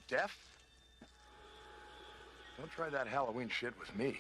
deaf? Don't try that Halloween shit with me.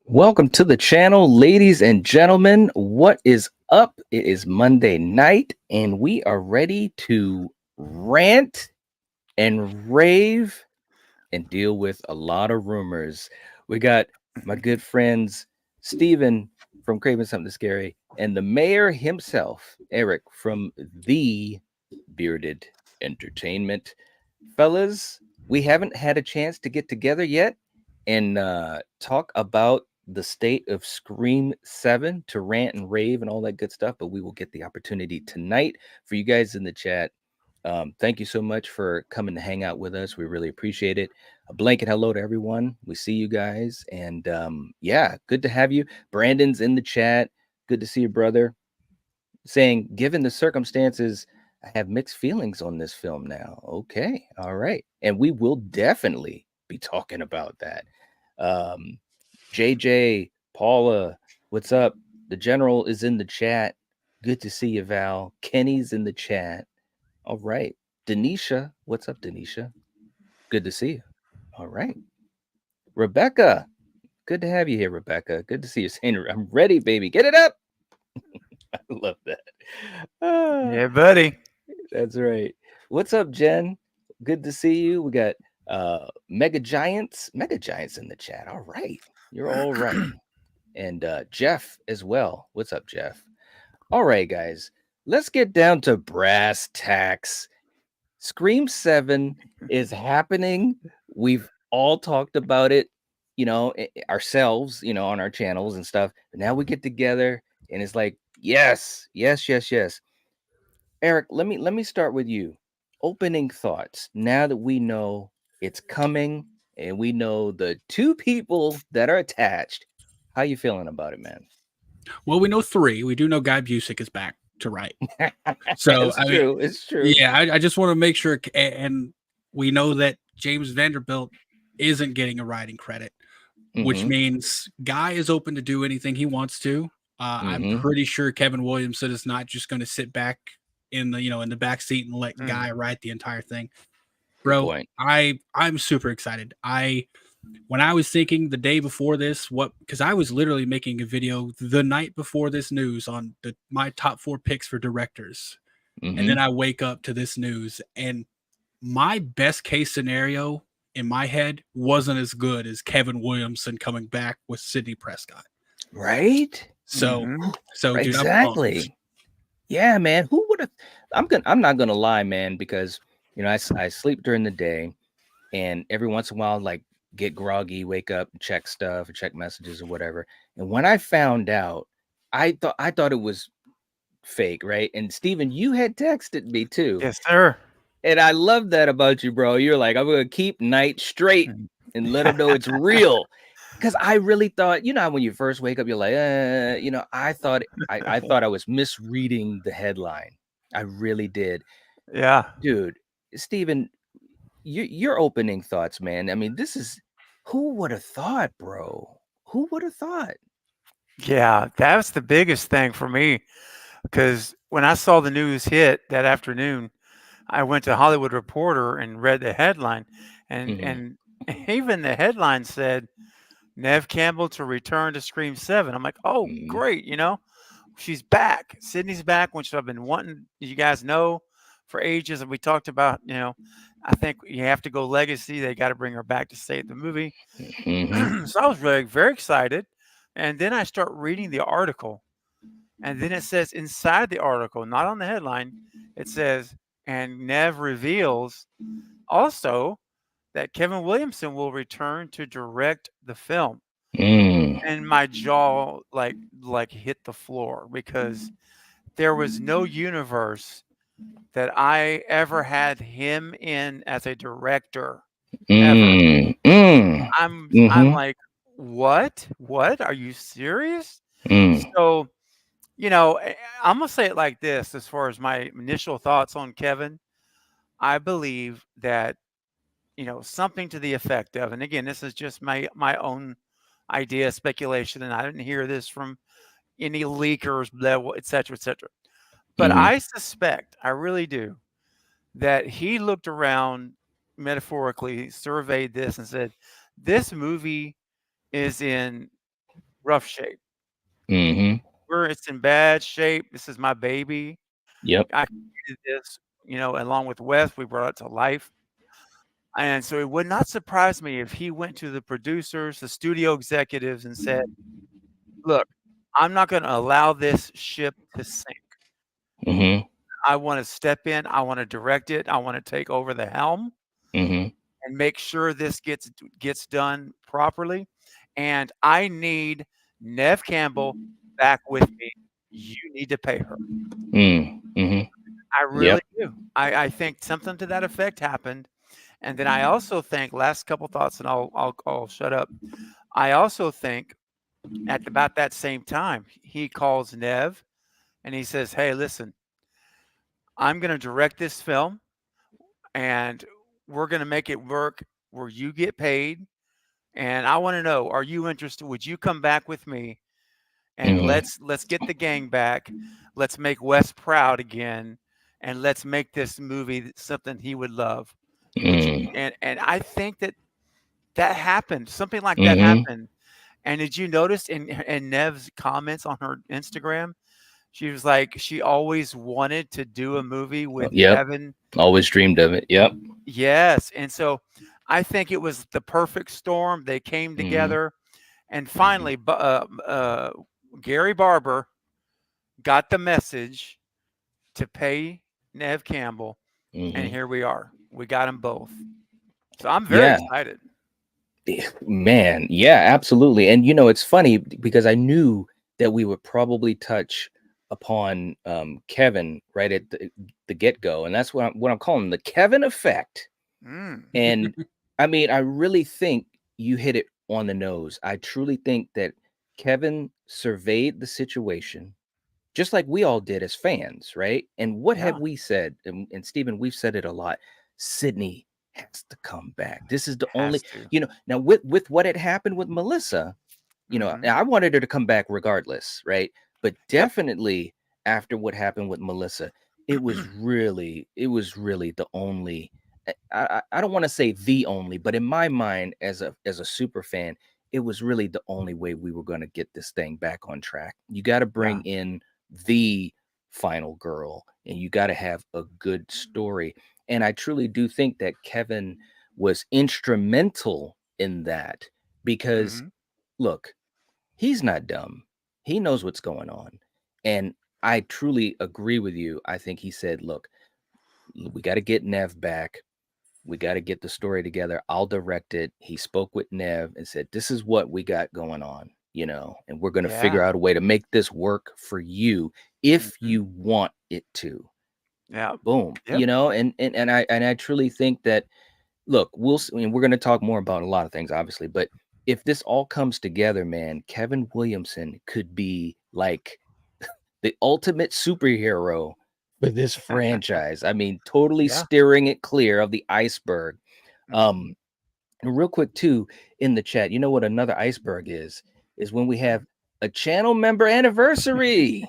Welcome to the channel, ladies and gentlemen. What is up? It is Monday night, and we are ready to rant and rave and deal with a lot of rumors. We got my good friends, Steven from Craving Something Scary, and the mayor himself, Eric from The Bearded Entertainment. Fellas, we haven't had a chance to get together yet and talk about the state of Scream 7 to rant and rave and all that good stuff, but we will get the opportunity tonight. For you guys in the chat, thank you so much for coming to hang out with us. We really appreciate it. A blanket hello to everyone. We see you guys, and yeah, good to have you. Brandon's in the chat. Good to see you, brother. Saying, given the circumstances, I have mixed feelings on this film now. Okay, all right, and we will definitely be talking about that. JJ, Paula, what's up? The general is in the chat. Good to see you, Val. Kenny's in the chat. All right. Denisha, what's up, Denisha? Good to see you. All right. Rebecca, good to have you here, Rebecca. Good to see you, Saint. I'm ready, baby. Get it up. I love that. Yeah, buddy. That's right. What's up, Jen? Good to see you. We got Mega Giants in the chat. All right. You're all right. And Jeff as well. What's up, Jeff? All right, guys. Let's get down to brass tacks. Scream 7 is happening. We've all talked about it, ourselves, on our channels and stuff. But now we get together and it's like, yes. Eric, let me start with you. Opening thoughts. Now that we know it's coming and we know the two people that are attached, how you feeling about it, man? Well, we know three. We do know Guy Busick is back to write. So it's true. Yeah, I just want to make sure, and we know that James Vanderbilt isn't getting a writing credit, which means Guy is open to do anything he wants to. I'm pretty sure Kevin Williamson is not just going to sit back in the back seat and let Guy write the entire thing. Bro, I'm super excited. When I was thinking the day before this, because I was literally making a video the night before this news on my top 4 picks for directors. And then I wake up to this news, and my best case scenario in my head wasn't as good as Kevin Williamson coming back with Sidney Prescott. Right? So dude, exactly. Yeah, man. Who would have? I'm not gonna lie, man, because I sleep during the day, and every once in a while, like, get groggy, wake up, and check stuff, or check messages or whatever. And when I found out, I thought it was fake, right? And Steven, you had texted me too. Yes, sir. And I love that about you, bro. You're like, I'm gonna keep Night straight and let him know it's real. Because I really thought, when you first wake up, you're like, I thought I was misreading the headline. I really did. Yeah, dude. Steven, your opening thoughts, man. I mean, this is, who would have thought, bro? Who would have thought? Yeah, that was the biggest thing for me, because when I saw the news hit that afternoon, I went to Hollywood Reporter and read the headline, and even the headline said Nev Campbell to return to Scream 7. I'm like, oh, Mhm. great, she's back. Sydney's back, which I've been wanting, you guys know, for ages. And we talked about, I think you have to go legacy. They got to bring her back to save the movie. Mhm. So I was really very excited. And then I start reading the article. And then it says inside the article, not on the headline, it says, and Nev reveals also that Kevin Williamson will return to direct the film. Mm. And my jaw like hit the floor because there was no universe that I ever had him in as a director ever. Mm. Mm. I'm Mhm. like, what? What? Are you serious? Mm. So, I'm gonna say it like this as far as my initial thoughts on Kevin. I believe that, something to the effect of, and again, this is just my own idea, speculation, and I didn't hear this from any leakers, et cetera, et cetera. But Mhm. I suspect, I really do, that he looked around metaphorically, surveyed this, and said, "This movie is in rough shape. Mhm. It's in bad shape. This is my baby. Yep. I created this, along with Wes, we brought it to life." And so it would not surprise me if he went to the producers, the studio executives, and said, "Look, I'm not going to allow this ship to sink. Mhm. I want to step in. I want to direct it. I want to take over the helm Mhm. and make sure this gets done properly. And I need Nev Campbell back with me. You need to pay her." Mm. Mhm. I really Yep. do. I think something to that effect happened. And then I also think, last couple thoughts, and I'll shut up. I also think at about that same time, he calls Nev and he says, "Hey, listen, I'm going to direct this film and we're going to make it work where you get paid. And I want to know, are you interested? Would you come back with me and Mhm. let's get the gang back. Let's make Wes proud again, and let's make this movie something he would love." Which Mm. and I think that happened. Something like that Mhm. happened. And did you notice in Nev's comments on her Instagram, she was like, she always wanted to do a movie with Yep. Kevin. Always dreamed of it. Yep. Yes. And so I think it was the perfect storm. They came Mhm. together. And finally, Gary Barber got the message to pay Nev Campbell. And Mhm. here we are. We got them both. So I'm very Yeah. excited. Man, yeah, absolutely. And it's funny because I knew that we would probably touch upon Kevin right at the get-go, and that's what I'm calling the Kevin effect. Mm. And I mean, I really think you hit it on the nose. I truly think that Kevin surveyed the situation just like we all did as fans, right? And what have Yeah. we said? And Stephen, we've said it a lot. Sydney has to come back. This is the only, Has to. now with what had happened with Melissa, Mhm. I wanted her to come back regardless, right? But Yep. definitely after what happened with Melissa, it was really the only. I don't want to say the only, but in my mind, as a super fan, it was really the only way we were going to get this thing back on track. You got to Yeah. bring in the final girl, and you got to have a good story. And I truly do think that Kevin was instrumental in that because Mhm. look, he's not dumb. He knows what's going on. And I truly agree with you. I think he said, look, we got to get Nev back. We got to get the story together. I'll direct it. He spoke with Nev and said, this is what we got going on, and we're going to figure Yeah. out a way to make this work for you if Mhm. you want it to. Yeah. Boom. Yep. And I truly think that, look, we're going to talk more about a lot of things, obviously, but if this all comes together, man, Kevin Williamson could be like the ultimate superhero for this franchise. I mean, totally Yeah. steering it clear of the iceberg. Mhm. And real quick too, in the chat, you know what another iceberg is when we have a channel member anniversary.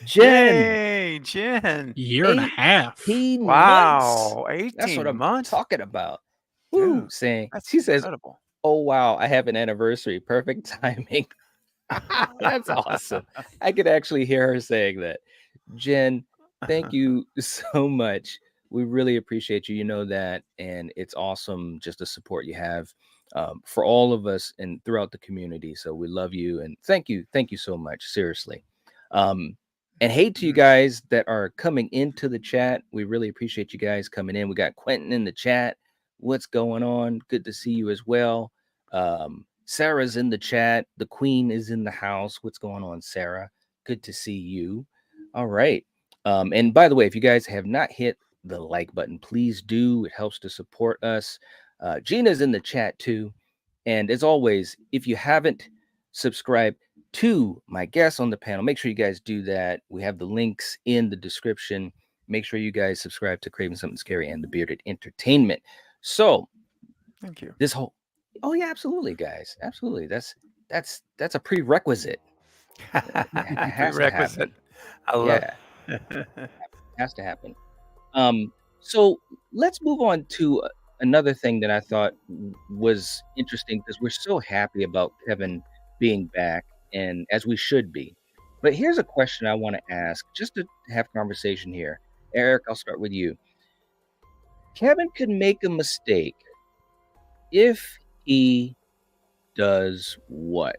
Jen, Yay, Jen. Year and a half. 18 months. Wow. That's what 18 I'm months? talking about. Woo, Dude, saying that's she says incredible. Oh wow, I have an anniversary. Perfect timing. That's awesome. I could actually hear her saying that. Jen, thank you so much. We really appreciate you. You know that, and it's awesome just the support you have for all of us and throughout the community. So we love you and thank you so much. Seriously. Um, and hey to you guys that are coming into the chat. We really appreciate you guys coming in. We got Quentin in the chat. What's going on? Good to see you as well. Sarah's in the chat. The queen is in the house. What's going on, Sarah? Good to see you. All right. And by the way, if you guys have not hit the like button, please do. It helps to support us. Gina's in the chat too. And as always, if you haven't subscribed to my guests on the panel, make sure you guys do that. We have the links in the description. Make sure you guys subscribe to Craving Something Scary and the Bearded Entertainment. So, Thank you. this whole oh yeah, absolutely, guys, absolutely. That's a prerequisite. It has to Prerequisite. happen. I love Yeah, it. has to happen. So let's move on to another thing that I thought was interesting because we're so happy about Kevin being back, and as we should be. But here's a question I want to ask, just to have conversation here. Eric, I'll start with you. Kevin could make a mistake if he does what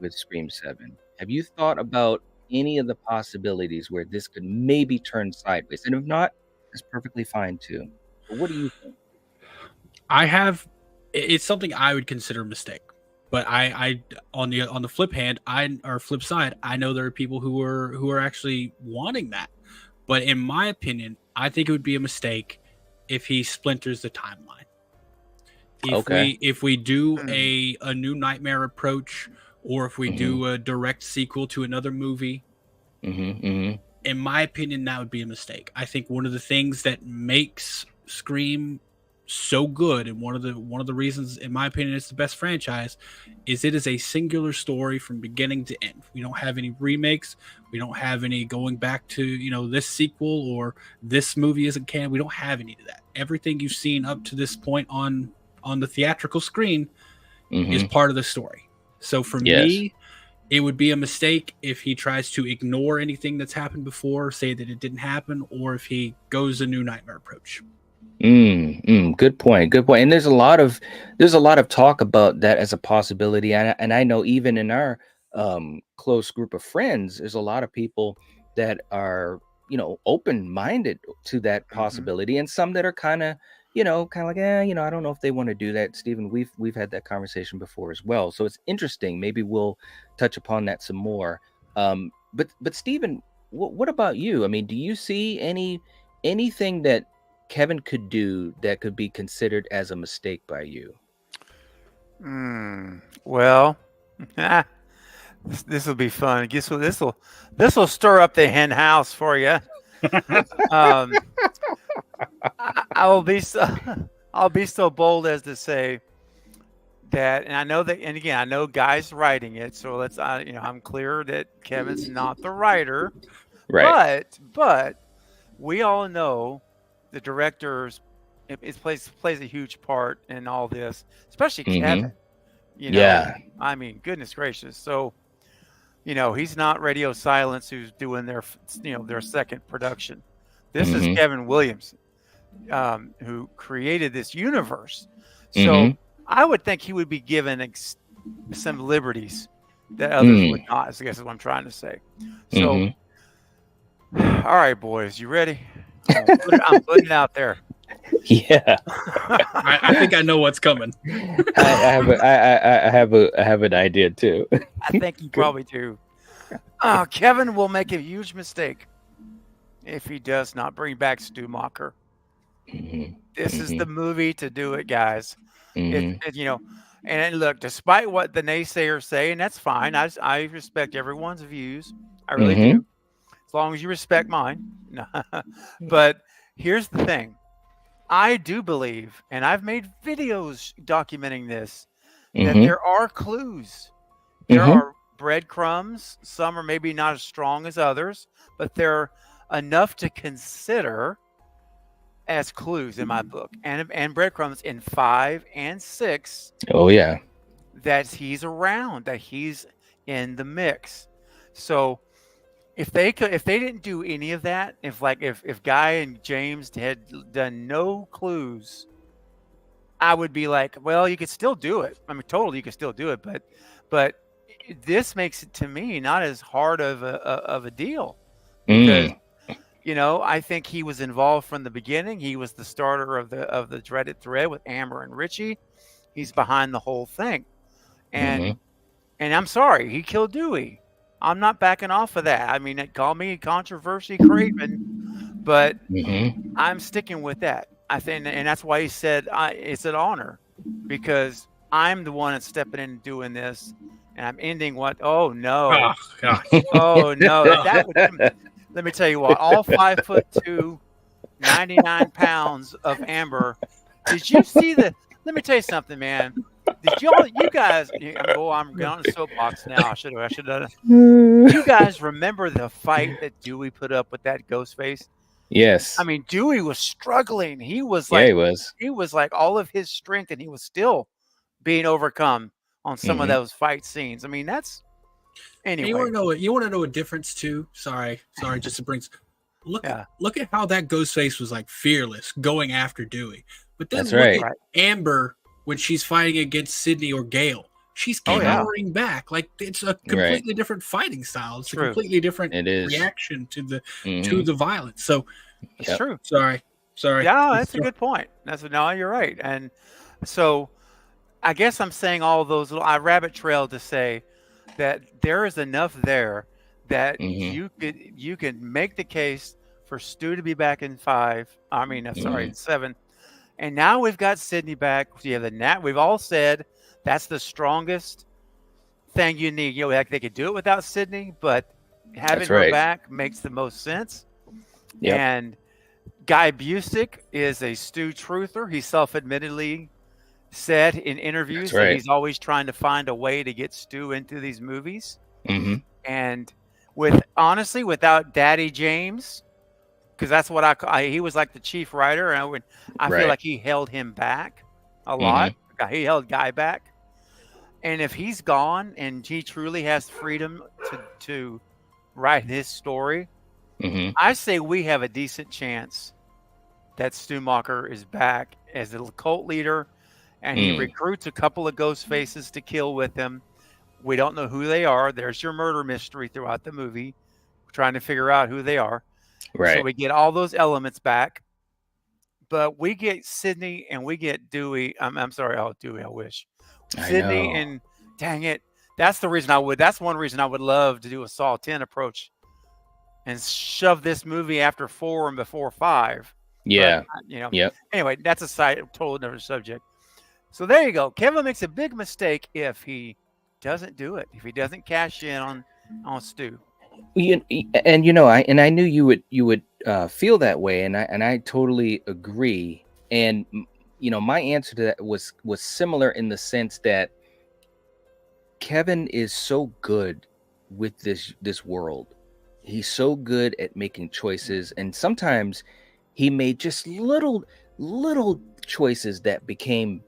with Scream 7? Have you thought about any of the possibilities where this could maybe turn sideways? And if not, that's perfectly fine too. But what do you think? It's something I would consider a mistake. But I on the flip side, I know there are people who are actually wanting that. But in my opinion, I think it would be a mistake if he splinters the timeline. If we do a new Nightmare approach, or if we do a direct sequel to another movie, in my opinion, that would be a mistake. I think one of the things that makes Scream so good, and one of the reasons, in my opinion, it's the best franchise, is it is a singular story from beginning to end. We don't have any remakes. We don't have any going back to this sequel or this movie isn't canon. We don't have any of that. Everything you've seen up to this point on the theatrical screen is part of the story. So for me, it would be a mistake if he tries to ignore anything that's happened before, say that it didn't happen, or if he goes a new Nightmare approach. Good point. And there's a lot of talk about that as a possibility. And I know even in our close group of friends, there's a lot of people that are open-minded to that possibility, and some that are kind of like, I don't know if they want to do that. Stephen, we've had that conversation before as well. So it's interesting. Maybe we'll touch upon that some more. But Stephen, what about you? I mean, do you see anything that Kevin could do that could be considered as a mistake by you? Well, this will be fun. I guess this will stir up the hen house for you. I'll be so bold as to say that, and I know that, and again, I know guys writing it, so let's I'm clear that Kevin's not the writer, right? But we all know the directors plays a huge part in all this, especially Kevin. I mean, goodness gracious. So, he's not Radio Silence who's doing their second production. This is Kevin Williams, who created this universe. So I would think he would be given some liberties that others would not. I guess is what I'm trying to say. So, all right, boys, you ready? I'm putting it out there. Yeah, I think I know what's coming. I have an idea too. I think you probably do. Kevin will make a huge mistake if he does not bring back Stu Macher. This is the movie to do it, guys. And look, despite what the naysayers say, and that's fine. I respect everyone's views. I really do. As long as you respect mine. But here's the thing. I do believe, and I've made videos documenting this, that there are clues. There are breadcrumbs. Some are maybe not as strong as others, but they're enough to consider as clues in my book, and breadcrumbs in 5 and 6 Oh yeah. that he's around, that he's in the mix. So if they didn't do any of that, if Guy and James had done no clues, I would be like, well, you could still do it. I mean, totally, you could still do it, but this makes it to me not as hard of a deal because Mm. I think he was involved from the beginning. He was the starter of the dreaded thread with Amber and Richie. He's behind the whole thing, and I'm sorry, he killed Dewey. I'm not backing off of that. I mean, call me controversy Craven, but I'm sticking with that. I think, and that's why he said it's an honor, because I'm the one that's stepping in and doing this, and I'm ending what? Oh no! Oh gosh. Oh no! That would. Let me tell you what. All 5'2", 99 pounds of Amber. Did you see the? Let me tell you something, man. Did you guys? I'm going on the soapbox now. I should have done it. You guys remember the fight that Dewey put up with that ghost face? Yes. I mean, Dewey was struggling. He was Yeah, like, he was. he was like all of his strength, and he was still being overcome on some of those fight scenes. I mean, that's anyway. You want to know a difference too? Sorry, just to bring. Look at how that Ghostface was like fearless going after Dewey, but then That's look right. at Amber when she's fighting against Sydney or Gale. She's cowering back. Like it's a completely different fighting style. It's a completely different reaction to the violence. So it's true. Sorry. Yeah, that's a good point. No, you're right. And so I guess I'm saying all those I rabbit trailed to say that there is enough there that you could make the case for Stu to be back in 5. I mean, in 7. And now we've got Sydney back. We've all said that's the strongest thing you need. They could do it without Sydney, but having her back makes the most sense. Yep. And Guy Busick is a Stu truther. He self-admittedly said in interviews that he's always trying to find a way to get Stu into these movies. And without Daddy James, because that's what he was like the chief writer, and I feel like he held him back a lot. He held Guy back. And if he's gone and he truly has freedom to write his story, I say we have a decent chance that Stu Macher is back as a cult leader, and he recruits a couple of ghost faces to kill with him. We don't know who they are. There's your murder mystery throughout the movie. We're trying to figure out who they are. Right. So we get all those elements back. But we get Sydney and we get Dewey. I'm sorry. Oh, Dewey, I wish. Sydney and dang it. That's one reason I would love to do a Saw 10 approach and shove this movie after 4 and before 5. Yeah. But, anyway, that's a total different subject. So there you go. Kevin makes a big mistake if he doesn't do it, if he doesn't cash in on Stu. I knew you would feel that way, and I totally agree. And my answer to that was similar in the sense that Kevin is so good with this world. He's so good at making choices, and sometimes he made just little choices that became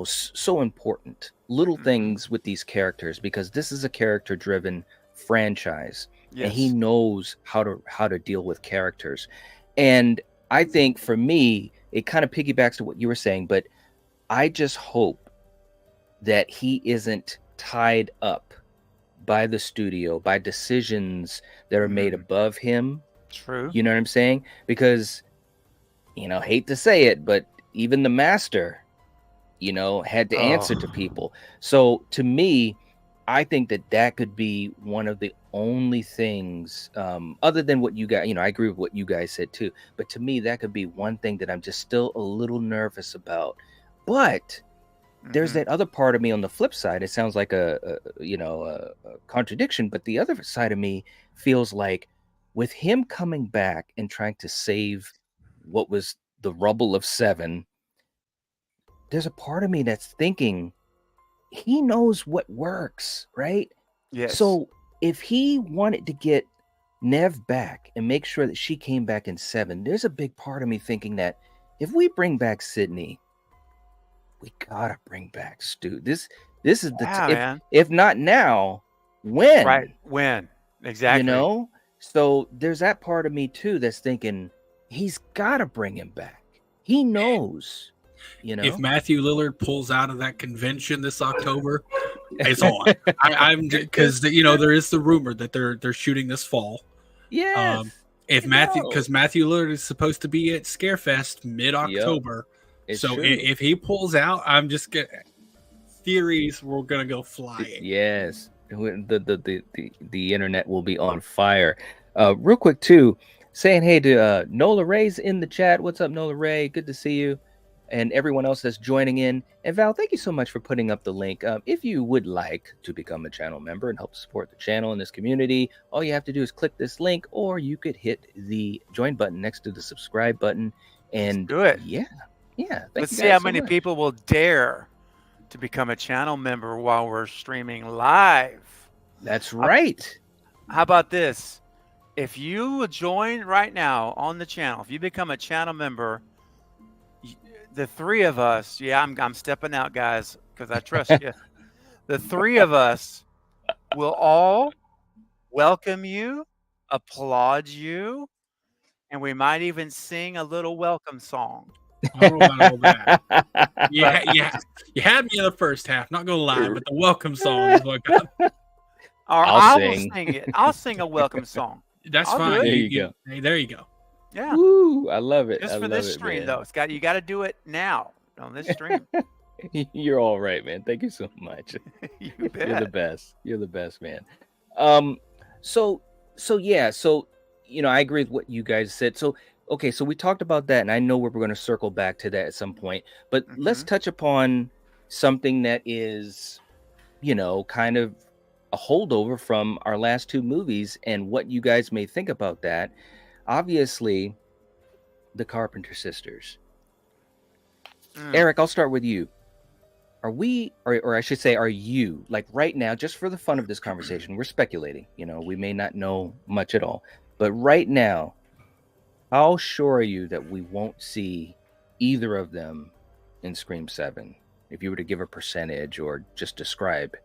so important. Little things with these characters, because this is a character-driven franchise. Yes. And he knows how to deal with characters. And I think for me, it kind of piggybacks to what you were saying, but I just hope that he isn't tied up by the studio, by decisions that are made above him. True. You know what I'm saying? Because, hate to say it, but even the master, had to answer to people. So to me, I think that could be one of the only things, other than what you guys, I agree with what you guys said too, but to me, that could be one thing that I'm just still a little nervous about. But there's that other part of me on the flip side. It sounds like a contradiction, but the other side of me feels like with him coming back and trying to save what was the rubble of 7, there's a part of me that's thinking he knows what works, right? Yes. So if he wanted to get Nev back and make sure that she came back in 7, there's a big part of me thinking that if we bring back Sydney, we gotta bring back Stu. This is the if not now, when? Right, when? Exactly. You know? So there's that part of me too that's thinking he's gotta bring him back. He knows. You know, if Matthew Lillard pulls out of that convention this October, it's on. I'm because there is the rumor that they're shooting this fall. Yes. Because Matthew Lillard is supposed to be at Scarefest mid-October, so if he pulls out, I'm just gonna theories we're gonna go flying. Yes, the internet will be on fire. Real quick too, saying hey to Nola Ray's in the chat. What's up, Nola Ray? Good to see you. And everyone else that's joining in. And Val, thank you so much for putting up the link. If you would like to become a channel member and help support the channel and this community, all you have to do is click this link, or you could hit the join button next to the subscribe button and do it. Yeah. Let's see how many people will dare to become a channel member while we're streaming live. That's right. How about this? If you join right now on the channel, if you become a channel member, the three of us, I'm stepping out, guys, because I trust you. The three of us will all welcome you, applaud you, and we might even sing a little welcome song. I don't know about all that. Yeah. You had me in the first half, not gonna lie, but the welcome song is what got me. I will sing it. I'll sing a welcome song. That's fine. There you go. Hey, there you go. Yeah. Woo, I love it. Just for this stream, though. You got to do it now on this stream. You're all right, man. Thank you so much. You bet. You're the best. You're the best, man. So I agree with what you guys said. So okay, so we talked about that, and I know we're going to circle back to that at some point. But let's touch upon something that is, kind of a holdover from our last two movies, and what you guys may think about that. Obviously, the Carpenter sisters. Eric, I'll start with you. Are we, or I should say, are you, like right now, just for the fun of this conversation, we're speculating, we may not know much at all, but right now, how sure are you that we won't see either of them in Scream 7? If you were to give a percentage or just describe.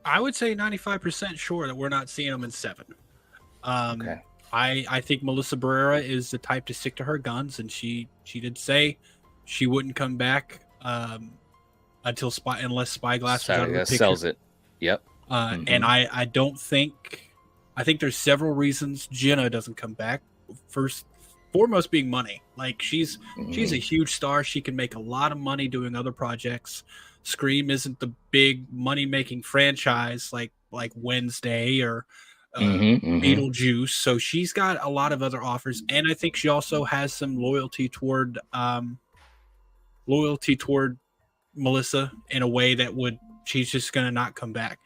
I would say 95% sure that we're not seeing them in 7. Okay. I think Melissa Barrera is the type to stick to her guns, and she did say she wouldn't come back unless Spyglass was out of the picture. Sells it. Yep. And I don't think. I think there's several reasons Jenna doesn't come back. Foremost being money. Like she's a huge star. She can make a lot of money doing other projects. Scream isn't the big money making franchise like Wednesday or Beetlejuice, so she's got a lot of other offers, and I think she also has some loyalty toward Melissa in a way that she's just gonna not come back.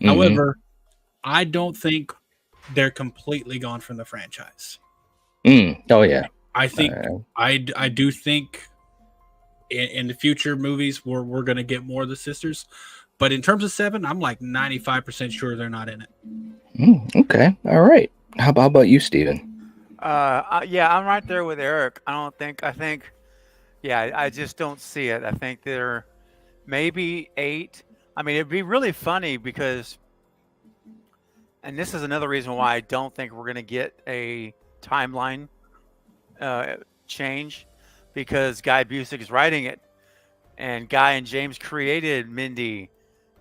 However, I don't think they're completely gone from the franchise. Oh yeah, I think I do think in the future movies we're gonna get more of the sisters. But in terms of 7, I'm like 95% sure they're not in it. Okay. All right. How about you, Steven? I'm right there with Eric. I just don't see it. I think they're maybe 8. I mean, it'd be really funny because, and this is another reason why I don't think we're going to get a timeline change, because Guy Busick is writing it, and Guy and James created Mindy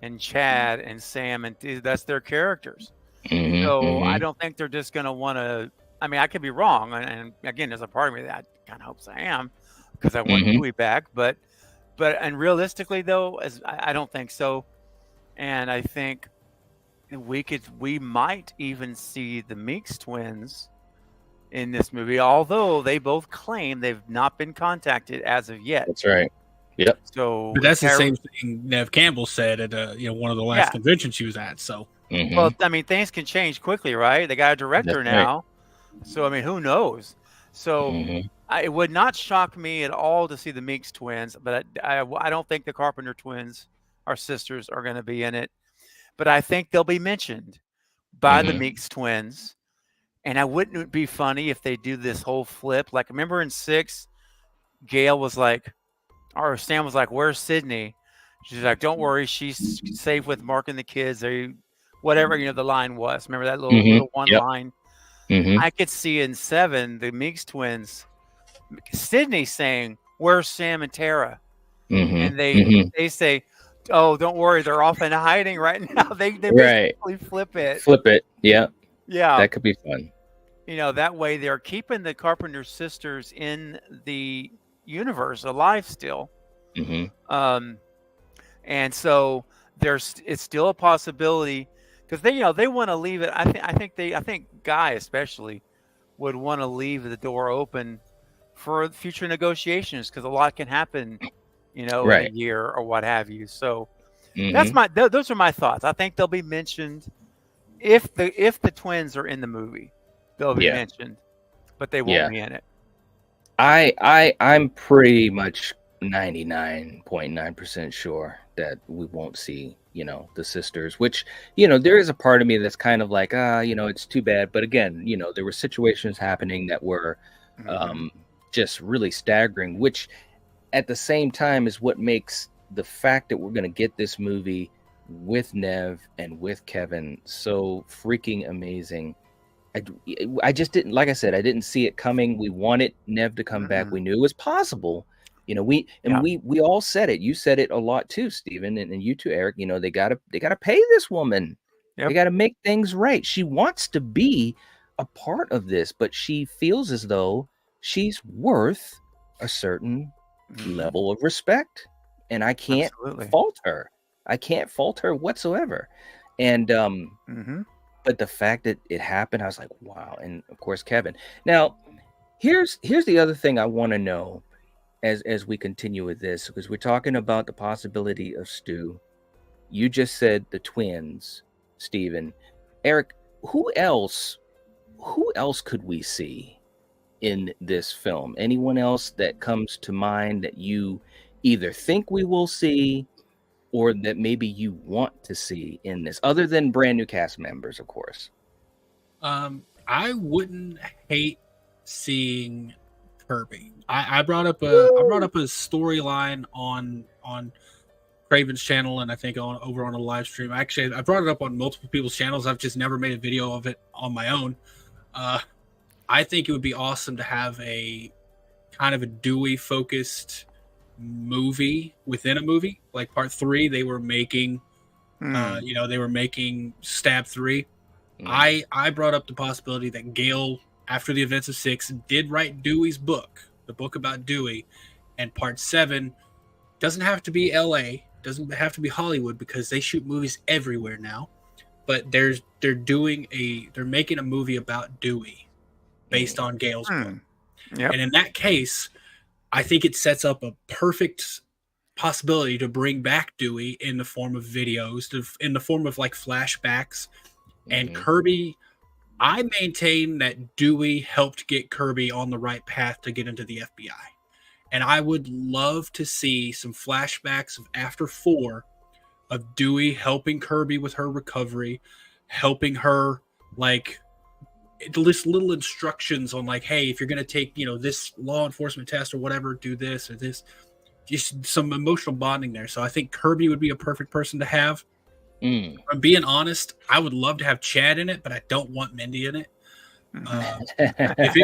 and Chad and Sam, and that's their characters. I don't think they're just going to want to. I mean, I could be wrong, and again, there's a part of me that kind of hopes I am, because I want Dewey back. But realistically, though, I don't think so. And I think we might even see the Meeks twins in this movie, although they both claim they've not been contacted as of yet. That's right. Yep. So, but that's the same thing Nev Campbell said at one of the last conventions she was at. So, well, I mean, things can change quickly, right? They got a director now, so I mean, who knows? So, it would not shock me at all to see the Meeks twins, but I don't think the Carpenter twins, our sisters, are going to be in it. But I think they'll be mentioned by the Meeks twins, and wouldn't it be funny if they do this whole flip? Like, remember in 6, Gail was like, or Sam was like, "Where's Sydney?" She's like, "Don't worry, she's safe with Mark and the kids." They, whatever the line was. Remember that little one Yep. line? Mm-hmm. I could see in 7 the Meeks twins, Sydney saying, "Where's Sam and Tara?" And they say, "Oh, don't worry, they're off in hiding right now." They Right. basically flip it. Flip it. Yeah. Yeah. That could be fun. That way they're keeping the Carpenter sisters in the universe alive still. And so it's still a possibility because they want to leave it. I think Guy especially would want to leave the door open for future negotiations because a lot can happen, in a year or what have you. So that's those are my thoughts. I think they'll be mentioned if the twins are in the movie, they'll be mentioned, but they won't be in it. I'm pretty much 99.9% sure that we won't see, the sisters, which, there is a part of me that's kind of like, it's too bad. But again, there were situations happening that were just really staggering, which at the same time is what makes the fact that we're going to get this movie with Nev and with Kevin so freaking amazing. I just didn't, like I said, I didn't see it coming. We wanted Nev to come back. We knew it was possible. We all said it. You said it a lot too, Stephen, and you too, Eric. They gotta pay this woman. Yep. They gotta make things right. She wants to be a part of this, but she feels as though she's worth a certain level of respect, and I can't fault her. I can't fault her whatsoever. And but the fact that it happened, I was like, wow. And of course, Kevin. Now, here's the other thing I want to know as we continue with this, because we're talking about the possibility of Stu. You just said the twins, Stephen. Eric, who else could we see in this film? Anyone else that comes to mind that you either think we will see or that maybe you want to see in this, other than brand new cast members, of course? I wouldn't hate seeing Kirby. I brought up a storyline on Craven's channel, and I think over on a live stream. Actually, I brought it up on multiple people's channels. I've just never made a video of it on my own. I think it would be awesome to have a kind of a Dewey focused movie within a movie, like part 3. They were making they were making Stab 3. I brought up the possibility that Gale, after the events of 6, did write Dewey's book, the book about Dewey, and part 7 doesn't have to be LA, doesn't have to be Hollywood, because they shoot movies everywhere now, but they're making a movie about Dewey based on Gale's book. Yep. And in that case, I think it sets up a perfect possibility to bring back Dewey in the form of videos, in the form of like flashbacks. And Kirby, I maintain that Dewey helped get Kirby on the right path to get into the FBI. And I would love to see some flashbacks of after 4 of Dewey helping Kirby with her recovery, helping her, like, list little instructions on, like, hey, if you're going to take, this law enforcement test or whatever, do this or this. Just some emotional bonding there. So I think Kirby would be a perfect person to have. If I'm being honest, I would love to have Chad in it, but I don't want Mindy in it. If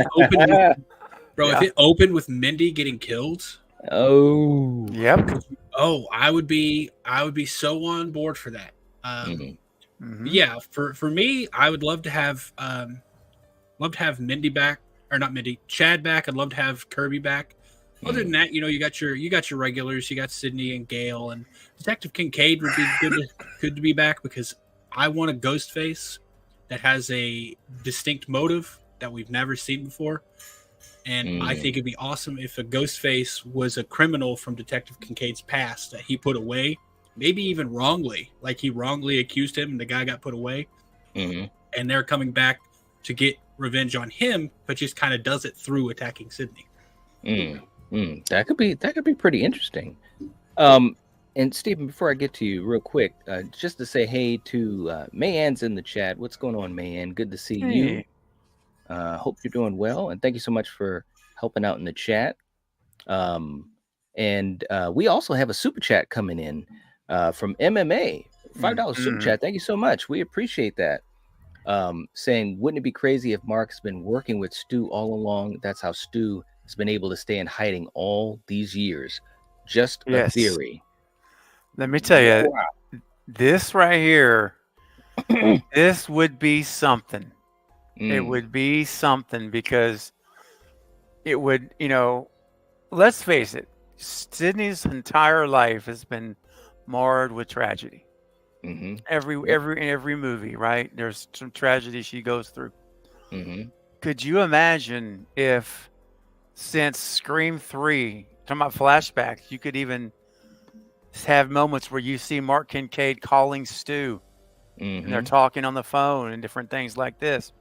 it opened with Mindy getting killed, I would be so on board for that. Yeah, for me, I would love to have Mindy back, or not Mindy, Chad back. I'd love to have Kirby back. Other than that, you got your regulars. You got Sydney and Gale, and Detective Kincaid would be good to be back, because I want a Ghostface that has a distinct motive that we've never seen before. And I think it'd be awesome if a Ghostface was a criminal from Detective Kincaid's past that he put away, maybe even wrongly, like he wrongly accused him and the guy got put away. And they're coming back to get revenge on him, but just kind of does it through attacking Sydney. That could be pretty interesting. And Stephen, before I get to you real quick, just to say hey to Mayan's in the chat. What's going on, Mayan? Good to see you. Hope you're doing well, and thank you so much for helping out in the chat. And we also have a super chat coming in from MMA, $5 super chat. Thank you so much. We appreciate that. Saying, wouldn't it be crazy if Mark's been working with Stu all along? That's how Stu has been able to stay in hiding all these years. Just a theory. Let me tell you, this right here, this would be something. It would be something because it would, let's face it, Sydney's entire life has been marred with tragedy. Every movie, right? There's some tragedy she goes through. Could you imagine if, since Scream 3, talking about flashbacks, you could even have moments where you see Mark Kincaid calling Stu, and they're talking on the phone and different things like this.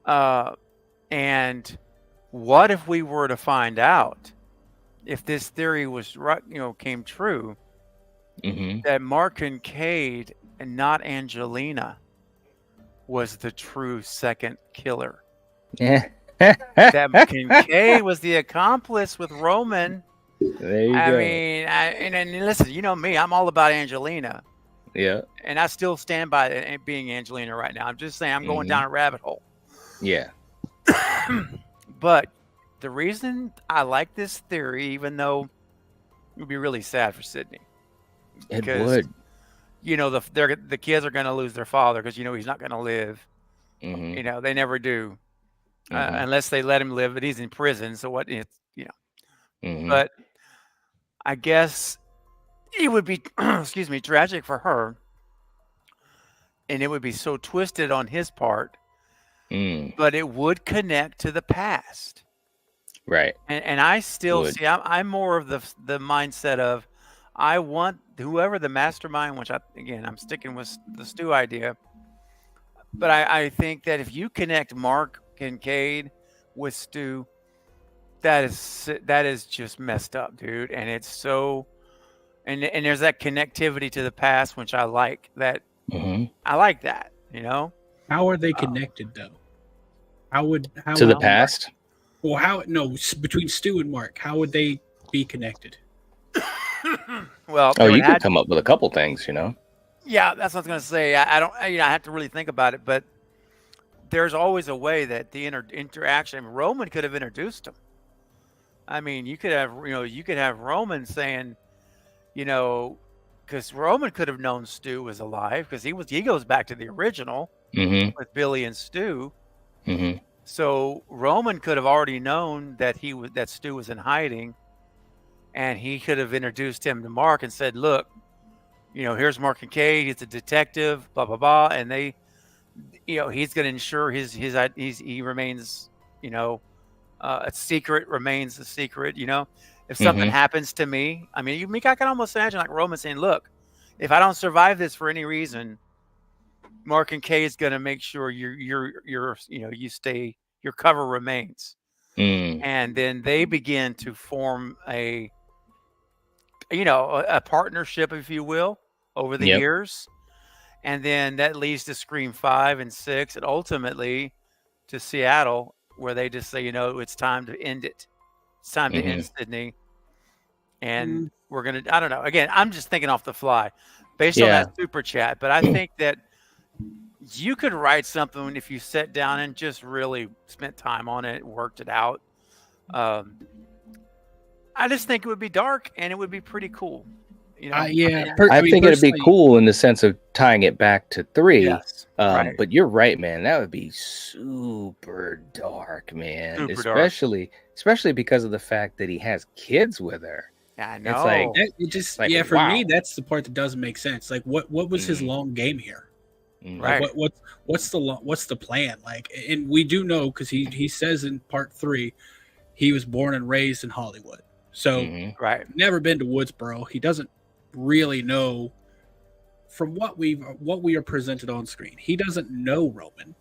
And what if we were to find out, if this theory was right, came true, that Mark Kincaid and not Angelina was the true second killer? That Kincaid was the accomplice with Roman. There you go. I mean, and listen, you know me, I'm all about Angelina. Yeah. And I still stand by it being Angelina right now. I'm just saying I'm going down a rabbit hole. Yeah. But the reason I like this theory, even though it would be really sad for Sydney. It would. The kids are going to lose their father because, he's not going to live. They never do. Unless they let him live, but he's in prison. So what, But I guess it would be, tragic for her. And it would be so twisted on his part. But it would connect to the past. Right. And I still see, I'm more of the mindset of, I want whoever the mastermind, which I'm sticking with the Stu idea. But I think that if you connect Mark Kincaid with Stu, that is just messed up, dude. And it's so, and there's that connectivity to the past, which I like that. I like that, How are they connected though? How to the past? Well, between Stu and Mark, how would they be connected? Well, you could come up with a couple things, Yeah, that's what I was going to say. I don't, I have to really think about it, but there's always a way that the interaction. Roman could have introduced him. I mean, you could have Roman saying, because Roman could have known Stu was alive because he goes back to the original with Billy and Stu. So Roman could have already known that Stu was in hiding, and he could have introduced him to Mark and said, "Look, here's Mark Kincaid. He's a detective. Blah blah blah." And they, he's going to ensure he remains, a secret remains a secret. If something happens to me, I mean, I can almost imagine like Roman saying, "Look, if I don't survive this for any reason, Mark Kincaid is going to make sure you stay, your cover remains." And then they begin to form a partnership, if you will, over the years. And then that leads to Scream 5 and 6 and ultimately to Seattle, where they just say, it's time to end it. It's time to end Sydney. And we're going to, I don't know. Again, I'm just thinking off the fly based on that super chat. But I think that you could write something if you sat down and just really spent time on it, worked it out. I just think it would be dark and it would be pretty cool. I think it'd be cool in the sense of tying it back to 3. Yes, right. But you're right, man. That would be super dark, man. Especially because of the fact that he has kids with her. I know. It's like, for me, that's the part that doesn't make sense. Like, what was his long game here? Right. Like, what's the plan? Like, and we do know because he says in part 3, he was born and raised in Hollywood. So never been to Woodsboro. He doesn't really know from what we are presented on screen. He doesn't know Roman.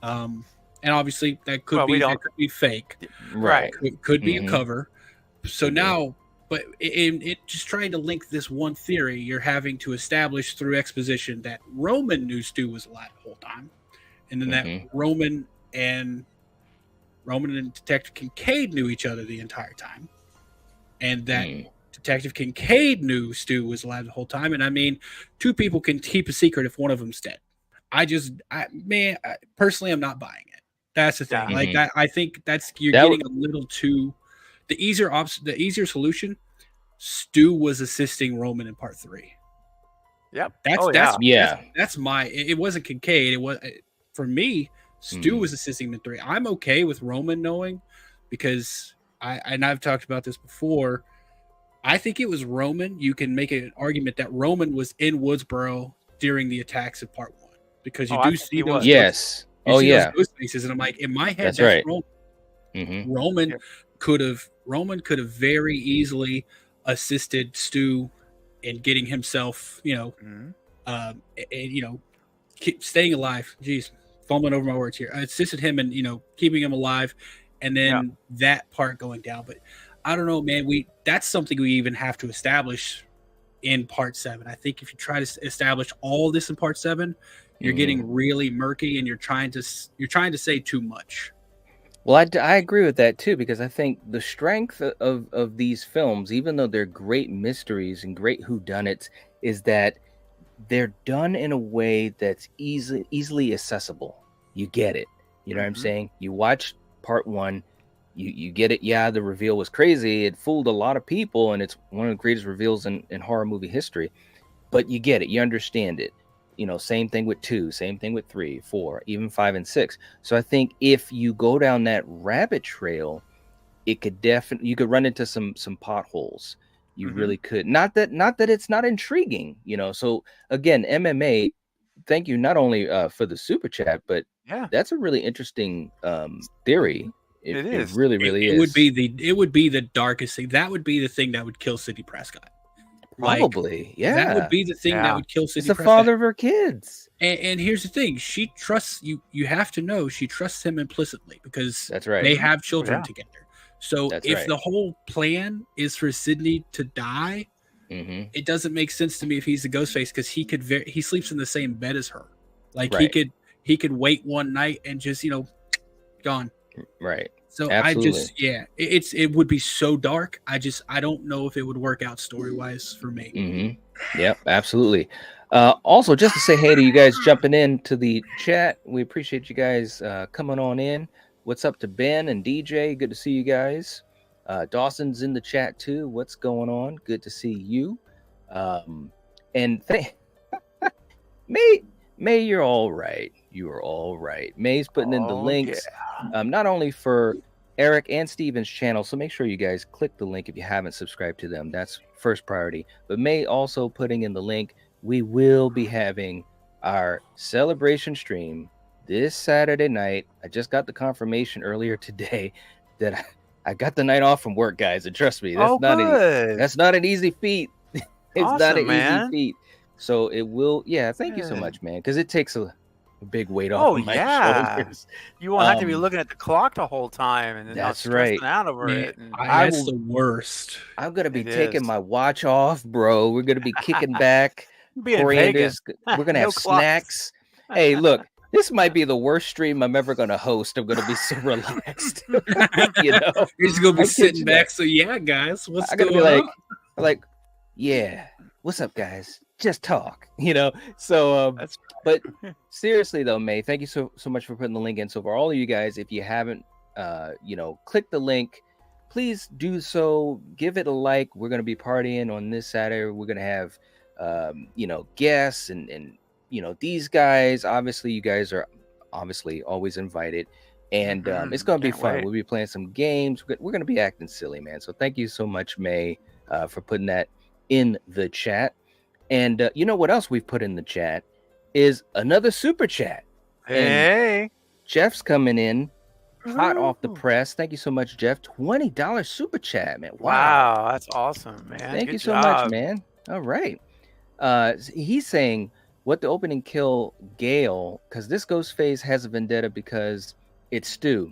And obviously that could be fake. Right. It could be a cover. So now, but it just trying to link this one theory, you're having to establish through exposition that Roman knew Stu was alive the whole time. And then that Roman and Roman and Detective Kincaid knew each other the entire time, and that Detective Kincaid knew Stu was alive the whole time. And I mean, two people can keep a secret if one of them's dead. Personally, I'm not buying it. That's the thing. Yeah. Like, I think you're getting a little too. The easier solution. Stu was assisting Roman in part 3. Yep. That's my. It wasn't Kincaid. It was for me. Stu was assisting him in 3. I'm okay with Roman knowing, because I've talked about this before. I think it was Roman. You can make an argument that Roman was in Woodsboro during the attacks of part 1, because you do see those. Yes. Those ghost faces, and I'm like, in my head, that's right. Roman. Roman could have very easily assisted Stu in getting himself, keep staying alive. Jeez, fumbling over my words here. I assisted him in, keeping him alive, and then that part going down. But I don't know, man. That's something we even have to establish in part 7. I think if you try to establish all this in part 7, you're getting really murky, and you're trying to say too much. Well, I agree with that too, because I think the strength of these films, even though they're great mysteries and great whodunits, is that they're done in a way that's easily accessible. You get it. You know what I'm saying? You watch part 1, you get it. Yeah, the reveal was crazy. It fooled a lot of people, and it's one of the greatest reveals in horror movie history. But you get it. You understand it. Same thing with 2, same thing with 3, 4, even 5 and 6. So I think if you go down that rabbit trail, it could you could run into some potholes. You really could. Not that it's not intriguing, So again, MMA, thank you not only for the super chat, but that's a really interesting theory. It is. It really is. It would be the darkest thing. That would be the thing that would kill Sidney Prescott. Probably, That would be the thing that would kill Sidney Prescott. It's the father of her kids. And here's the thing: she trusts you. You have to know she trusts him implicitly, because that's right. They have children together. So if the whole plan is for Sidney to die, it doesn't make sense to me if he's the Ghostface, because he sleeps in the same bed as her. Like he could wait one night and just gone. Right. So absolutely. it would be so dark. I don't know if it would work out story wise for me. Yep, absolutely. Also, just to say hey to you guys jumping into the chat, we appreciate you guys coming on in. What's up to Ben and DJ? Good to see you guys. Dawson's in the chat too. What's going on? Good to see you. And May, you're all right. You are all right. May's putting in the links, not only for Eric and Steven's channel, so make sure you guys click the link if you haven't subscribed to them. That's first priority. But May also putting in the link. We will be having our celebration stream this Saturday night. I just got the confirmation earlier today that I got the night off from work, guys. And trust me, that's not an easy feat. It's not an easy feat. So it will, thank you so much, man, because it takes a big weight off of my shoulders. You won't have to be looking at the clock the whole time and then not stressing out over it. And that's the worst. I'm gonna be taking my watch off, bro. We're gonna be kicking back. We're gonna have snacks. Hey, look, this might be the worst stream I'm ever gonna host. I'm gonna be so relaxed. You're just gonna be sitting back. So guys, what's going on? Like, what's up, guys? Just talk, So, but seriously though, May, thank you so much for putting the link in. So for all of you guys, if you haven't, click the link, please do so. Give it a like. We're gonna be partying on this Saturday. We're gonna have, guests and these guys. Obviously, you guys are obviously always invited, and it's gonna be fun. We'll be playing some games. We're gonna be acting silly, man. So thank you so much, May, for putting that in the chat. And you know what else we've put in the chat is another super chat. Hey, and Jeff's coming in hot off the press. Thank you so much, Jeff. $20 super chat, man. Wow, that's awesome, man. Thank you so much, man. All right. He's saying what the opening kill Gale, because this Ghostface has a vendetta because it's Stu.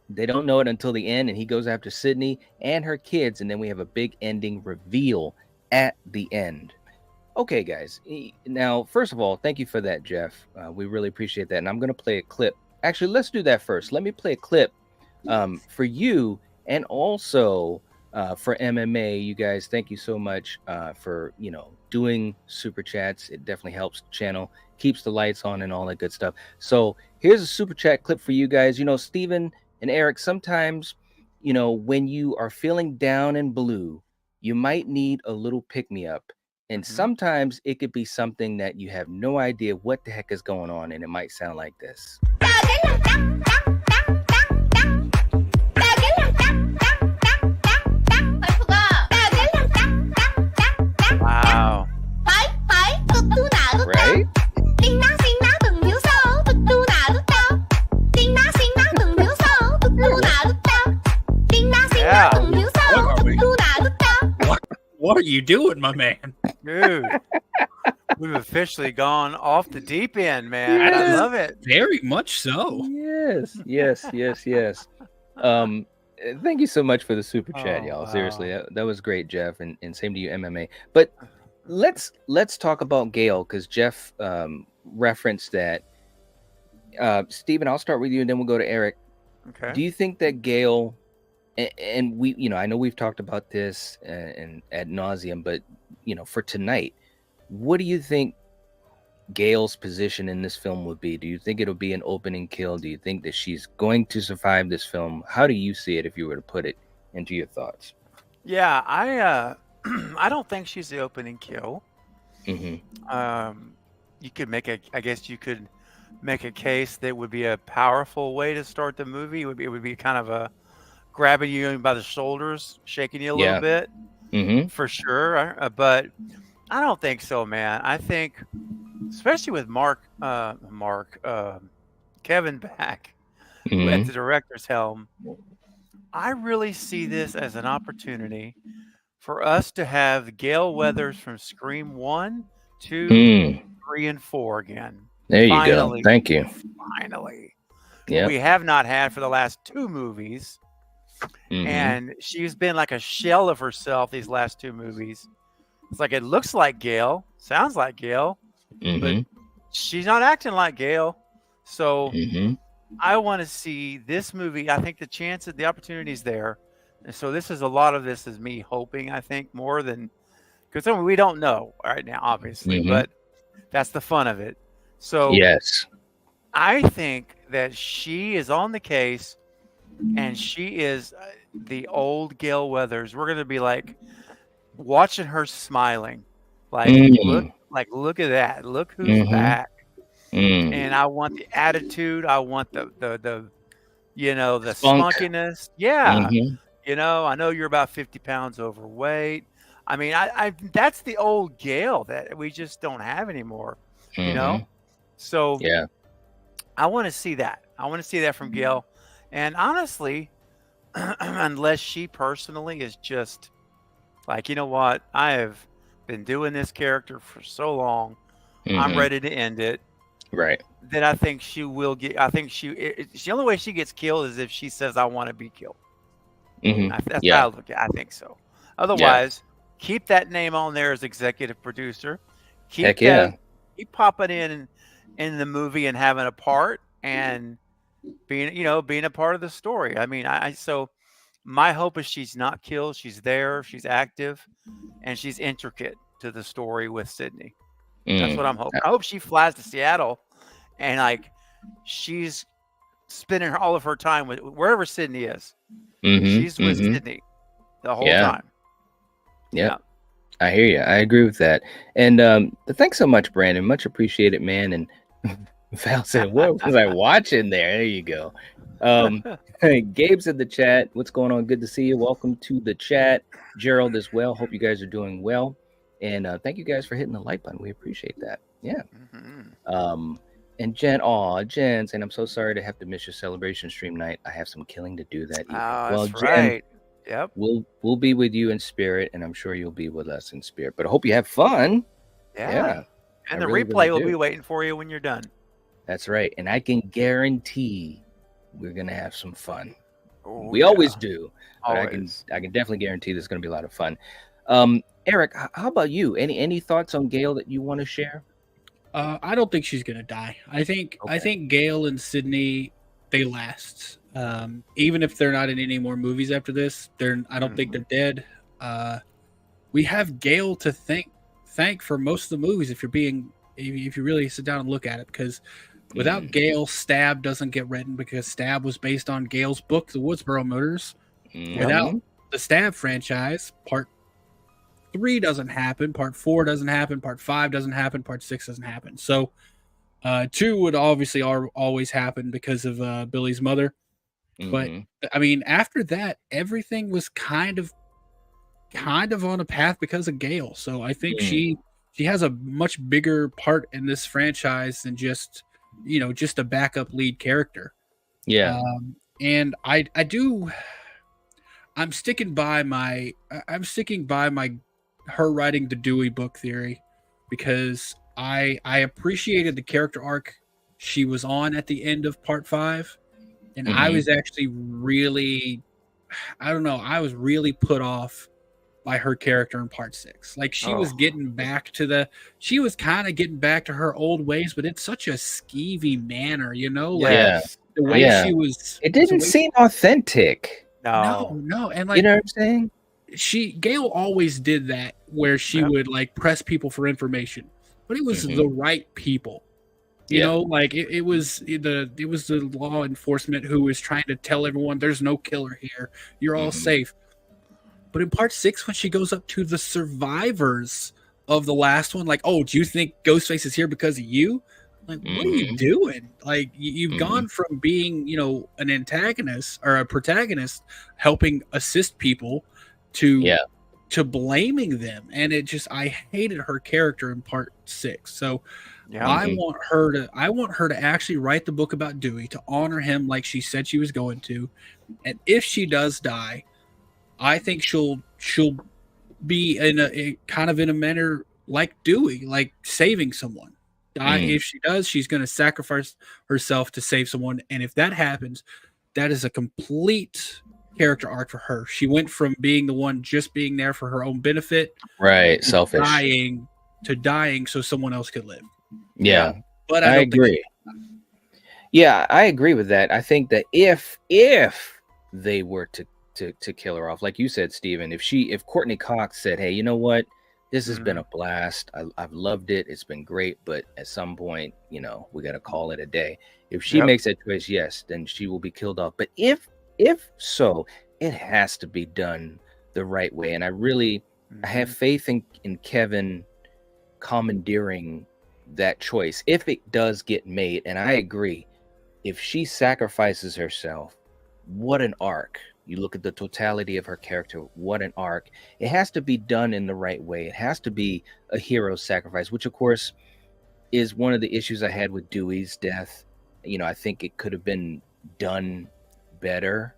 They don't know it until the end, and he goes after Sydney and her kids, and then we have a big ending reveal at the end. Okay, guys. Now, first of all, thank you for that, Jeff. We really appreciate that. And I'm going to play a clip. Actually, let's do that first. Let me play a clip For you, and also for MMA, you guys, thank you so much for doing super chats. It definitely helps the channel, keeps the lights on, and all that good stuff. So here's a super chat clip for you guys. Steven and Eric, sometimes when you are feeling down and blue, you might need a little pick-me-up. And sometimes it could be something that you have no idea what the heck is going on, and it might sound like this. Wow. Right? Yeah. What are you doing, my man? Dude, we've officially gone off the deep end, man. And I love it. Very much so. Yes. Thank you so much for the super chat, y'all. Wow. Seriously, that was great, Jeff, and same to you, MMA. But let's talk about Gail, because Jeff referenced that. Steven, I'll start with you, and then we'll go to Eric. Okay. Do you think that Gail, and we, I know we've talked about this and ad nauseum, but for tonight, what do you think Gail's position in this film would be? Do you think it'll be an opening kill? Do you think that she's going to survive this film? How do you see it if you were to put it into your thoughts? Yeah, I don't think she's the opening kill. You could I guess you could make a case that would be a powerful way to start the movie. It would be kind of a grabbing you by the shoulders, shaking you a little bit, for sure. But I don't think so, man. I think, especially with Kevin back at the director's helm, I really see this as an opportunity for us to have Gale Weathers from Scream 1, 2, 3, and 4 again. There you go. Thank you. Finally. Yeah. We have not had for the last 2 movies. And she's been like a shell of herself these last 2 movies. It's like it looks like Gale, sounds like Gale, but she's not acting like Gale. So I want to see this movie. I think the opportunity is there. And so a lot of this is me hoping, I think, more than, because we don't know right now, obviously, but that's the fun of it. So yes, I think that she is on the case, and she is the old Gale Weathers. We're going to be like watching her smiling, like look at that, look who's back. And I want the attitude, I want the spunkiness. Yeah. I know you're about 50 pounds overweight. I mean, I that's the old Gale that we just don't have anymore. So yeah, I want to see that. I want to see that from Gale. And honestly, unless she personally is just like, you know what, I have been doing this character for so long, I'm ready to end it. Right. Then I think she will get. I think the only way she gets killed is if she says, "I want to be killed." That's how I look at it. I think so. Otherwise, keep that name on there as executive producer. Keep popping in the movie and having a part and being a part of the story. I mean, so my hope is she's not killed. She's there. She's active, and she's intricate to the story with Sydney. That's what I'm hoping. I hope she flies to Seattle and like she's spending all of her time with wherever Sydney is. She's with Sydney the whole time. Yeah. I hear you. I agree with that. And thanks so much, Brandon. Much appreciated, man. And Val said, what was I watching there? There you go. Gabe's in the chat. What's going on? Good to see you. Welcome to the chat. Gerald as well. Hope you guys are doing well. And thank you guys for hitting the like button. We appreciate that. Yeah. And Jen saying, I'm so sorry to have to miss your celebration stream night. I have some killing to do that evening. Well, that's right. Yep. We'll be with you in spirit, and I'm sure you'll be with us in spirit. But I hope you have fun. Yeah. And the replay will be waiting for you when you're done. That's right. And I can guarantee we're gonna have some fun. We always do. But I can definitely guarantee there's gonna be a lot of fun. Eric, how about you? Any thoughts on Gale that you want to share? I don't think she's gonna die. I think Gale and Sydney, they last. Even if they're not in any more movies after this, I don't think they're dead. We have Gale to thank for most of the movies if you really sit down and look at it, because without Gale, Stab doesn't get written, because Stab was based on Gale's book, The Woodsboro Murders. Without the Stab franchise, Part 3 doesn't happen, Part 4 doesn't happen, Part 5 doesn't happen, Part 6 doesn't happen. So 2 would obviously always happen because of Billy's mother. But I mean, after that, everything was kind of on a path because of Gale. So I think she has a much bigger part in this franchise than just a backup lead character. Yeah. And I'm sticking by my her writing the Dewey book theory, because I appreciated the character arc she was on at the end of Part 5. And I was actually really, I was really put off by her character in Part 6. Like, she was getting back to she was kind of getting back to her old ways, but in such a skeevy manner, like the way she was. It didn't seem authentic. No. And like, you know what I'm saying? Gale always did that, where she would like press people for information, but it was the right people. You know, like it was the law enforcement who was trying to tell everyone there's no killer here. You're all safe. But in Part 6, when she goes up to the survivors of the last one, like, oh, do you think Ghostface is here because of you? Like, what are you doing? Like, you've gone from being, an antagonist or a protagonist helping assist people to blaming them. And I hated her character in Part 6. So I want her to actually write the book about Dewey, to honor him like she said she was going to. And if she does die, I think she'll be in a kind of in a manner like Dewey, like saving someone. If she does, she's going to sacrifice herself to save someone. And if that happens, that is a complete character arc for her. She went from being the one just being there for her own benefit, right, selfish, to dying so someone else could live. Yeah, but I agree. Yeah, I agree with that. I think that if they were to kill her off, like you said, Steven, if Courtney Cox said, hey, you know what, this has been a blast, I've loved it, it's been great, but at some point, we got to call it a day. If she makes that choice, yes, then she will be killed off. But if so, it has to be done the right way. And I have faith in Kevin commandeering that choice if it does get made. And I agree, if she sacrifices herself, what an arc. You look at the totality of her character, what an arc. It has to be done in the right way. It has to be a hero sacrifice, which of course is one of the issues I had with Dewey's death. I think it could have been done better,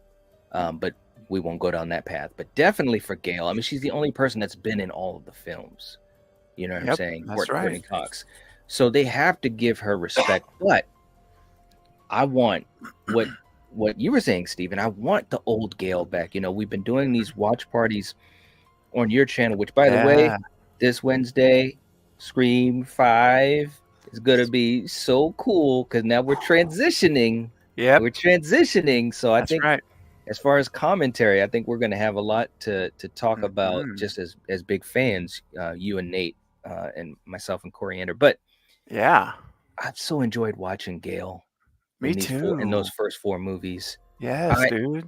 but we won't go down that path. But definitely for Gale, I mean, she's the only person that's been in all of the films. You know what I'm saying? That's right. Courtney Cox. So they have to give her respect. But I want what you were saying, Steven. I want the old Gale back. We've been doing these watch parties on your channel, which, by the way, this Wednesday, Scream 5 is going to be so cool, because now we're transitioning. Yeah, we're transitioning. So I think as far as commentary, I think we're going to have a lot to talk about, just as big fans, you and Nate and myself and Coriander. But yeah, I've so enjoyed watching Gale. Me too. In those first 4 movies. Yes, dude.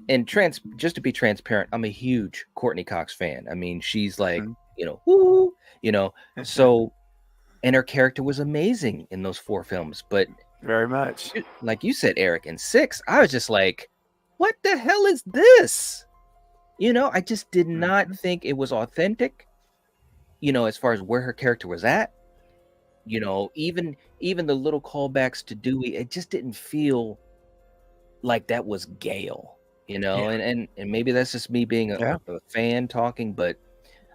And just to be transparent, I'm a huge Courtney Cox fan. I mean, she's like, woo, so, and her character was amazing in those 4 films. But very much, like you said, Eric, in 6, I was just like, what the hell is this? I just did not think it was authentic, as far as where her character was at. Even the little callbacks to Dewey, it just didn't feel like that was Gale, and maybe that's just me being a fan talking, but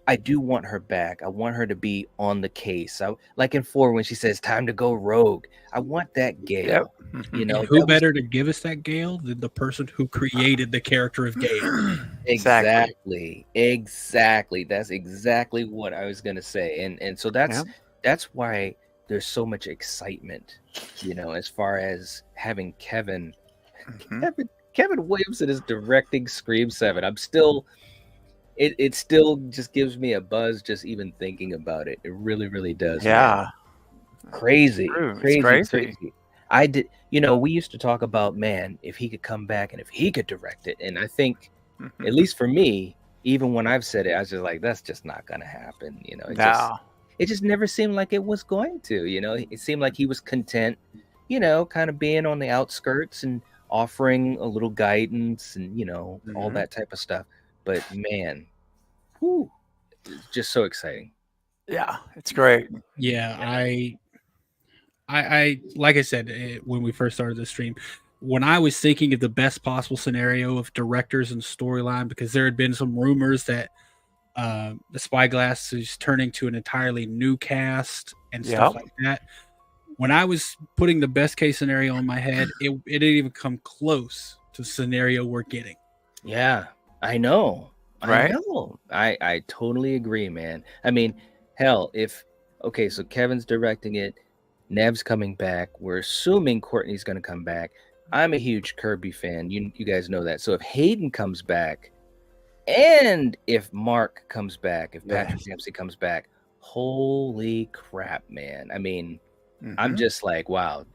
I do want her back. I want her to be on the case. Like in 4, when she says time to go rogue, I want that Gale. Who better to give us that Gale than the person who created the character of Gale? Exactly. That's exactly what I was gonna say. And so that's why there's so much excitement, as far as having Kevin Kevin Williamson is directing Scream 7. I'm still, it still just gives me a buzz just even thinking about it. It really, really does. Yeah. Man. Crazy. It's crazy. I did, we used to talk about, man, if he could come back and if he could direct it. And I think, at least for me, even when I've said it, I was just like, that's just not going to happen. It just never seemed like it was going to, it seemed like he was content, kind of being on the outskirts and offering a little guidance and, all that type of stuff. But man, it's just so exciting. Yeah, it's great. Yeah, I like I said when we first started the stream, when I was thinking of the best possible scenario of directors and storyline, because there had been some rumors that the Spyglass is turning to an entirely new cast and stuff like that. When I was putting the best case scenario in my head, it didn't even come close to the scenario we're getting. Yeah, I know. Right? I know. I totally agree, man. I mean, hell, so Kevin's directing it, Nev's coming back. We're assuming Courtney's going to come back. I'm a huge Kirby fan. You guys know that. So if Hayden comes back, and if Mark comes back, if Patrick Dempsey comes back, holy crap, man. I mean, I'm just like, wow,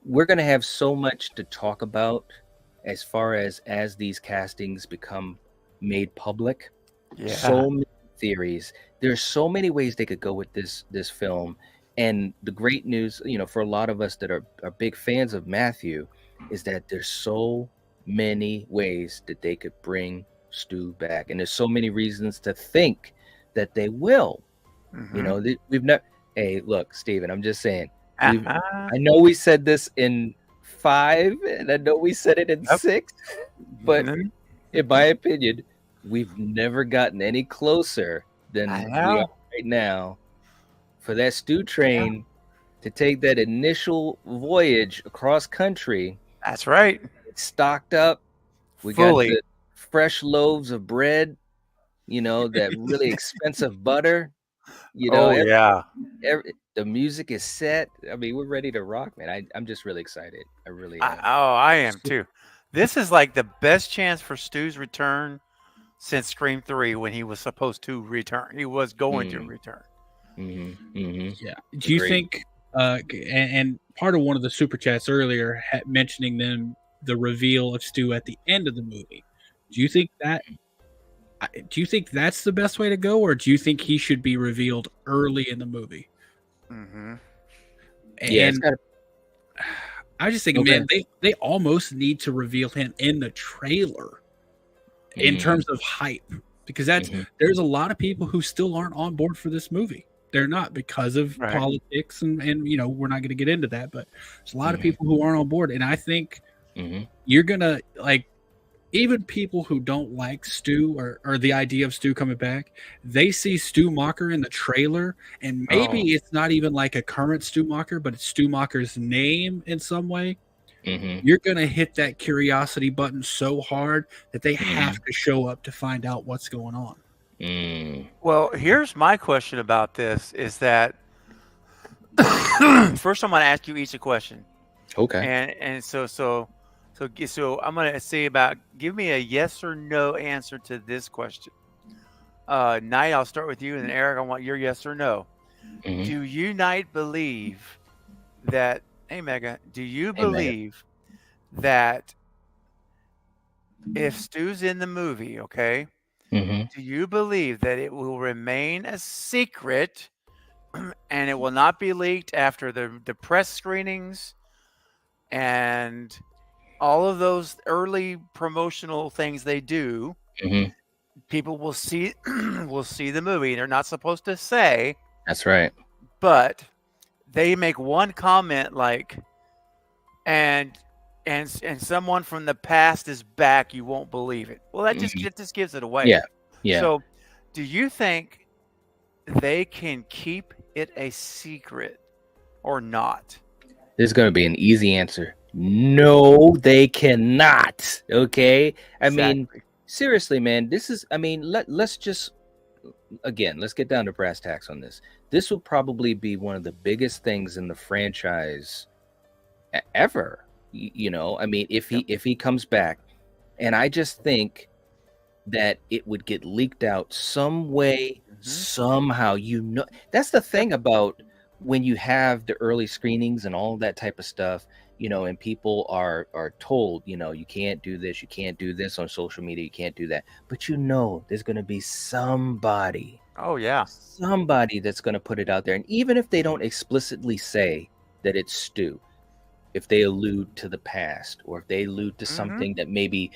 we're going to have so much to talk about as far as these castings become made public. Yeah. So many theories. There's so many ways they could go with this film. And the great news, for a lot of us that are big fans of Matthew, is that there's so many ways that they could bring Stu back. And there's so many reasons to think that they will. We've never. Hey, look, Steven, I'm just saying. I know we said this in 5, and I know we said it in 6, but in my opinion, we've never gotten any closer than we are right now for that Stu train to take that initial voyage across country. That's right. It's stocked up. We got the fresh loaves of bread, that really expensive butter. The music is set. I mean, we're ready to rock, man. I'm just really excited. I really am. I am too. This is like the best chance for Stu's return since Scream 3, when he was supposed to return. He was going to return. Yeah. Do you think? And part of one of the super chats earlier mentioning the reveal of Stu at the end of the movie. Do you think that's the best way to go, or do you think he should be revealed early in the movie? Yeah, I was just thinking, man, they almost need to reveal him in the trailer in terms of hype, because there's a lot of people who still aren't on board for this movie. They're not, because of politics and we're not going to get into that, but there's a lot of people who aren't on board. And I think you're going to, like, even people who don't like Stu or the idea of Stu coming back, they see Stu Macher in the trailer, and maybe it's not even like a current Stu Macher, but it's Stu Macher's name in some way. You're going to hit that curiosity button so hard that they have to show up to find out what's going on. Well, here's my question about this, is that first I'm going to ask you each a question. Okay. And so I'm going to say give me a yes or no answer to this question. Knight, I'll start with you, and then Eric, I want your yes or no. Do you, Knight, believe that, hey, Mega, do you believe that if Stu's in the movie, okay, do you believe that it will remain a secret and it will not be leaked after the press screenings and all of those early promotional things they do? People will see the movie. They're not supposed to say. That's right. But they make one comment like, and someone from the past is back, you won't believe it. Well, that just gives it away. Yeah. So, do you think they can keep it a secret or not? There's going to be an easy answer. No, they cannot. Okay. I mean, seriously, man, let's just, again, let's get down to brass tacks on this. This will probably be one of the biggest things in the franchise ever. You know, I mean, if he comes back, and I just think that it would get leaked out some way, somehow. You know, that's the thing about when you have the early screenings and all that type of stuff, you know, and people are told, you know, you can't do this, you can't do this on social media, you can't do that. But you know, there's going to be somebody. Oh yeah. Somebody that's going to put it out there. And even if they don't explicitly say that it's Stu, if they allude to the past, or if they allude to something that maybe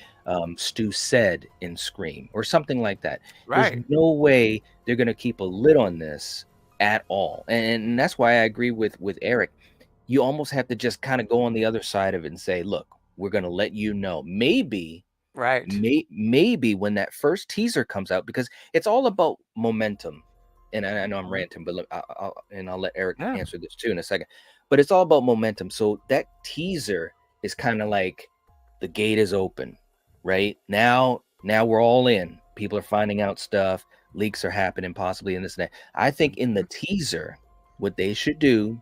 Stu said in Scream or something like that, Right. there's no way they're going to keep a lid on this at all. And that's why I agree with Eric. You almost have to just kind of go on the other side of it and say, look, we're going to let you know. Maybe maybe when that first teaser comes out, because it's all about momentum. And I know I'm ranting, but I'll let Eric answer this too in a second. But it's all about momentum. So that teaser is kind of like the gate is open, right? Now we're all in. People are finding out stuff. Leaks are happening, possibly in this and that. I think in the teaser, what they should do,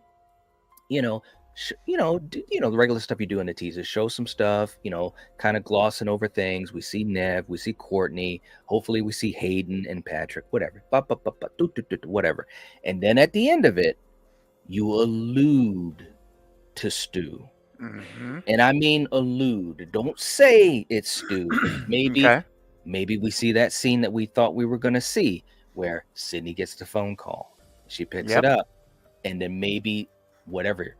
the regular stuff you do in the teaser, show some stuff, kind of glossing over things. We see Nev, we see Courtney, hopefully we see Hayden and Patrick, whatever, whatever. And then at the end of it, you allude to Stu. And I mean allude. Don't say it's Stu. Maybe we see that scene that we thought we were going to see, where Sydney gets the phone call. She picks it up. And then maybe whatever,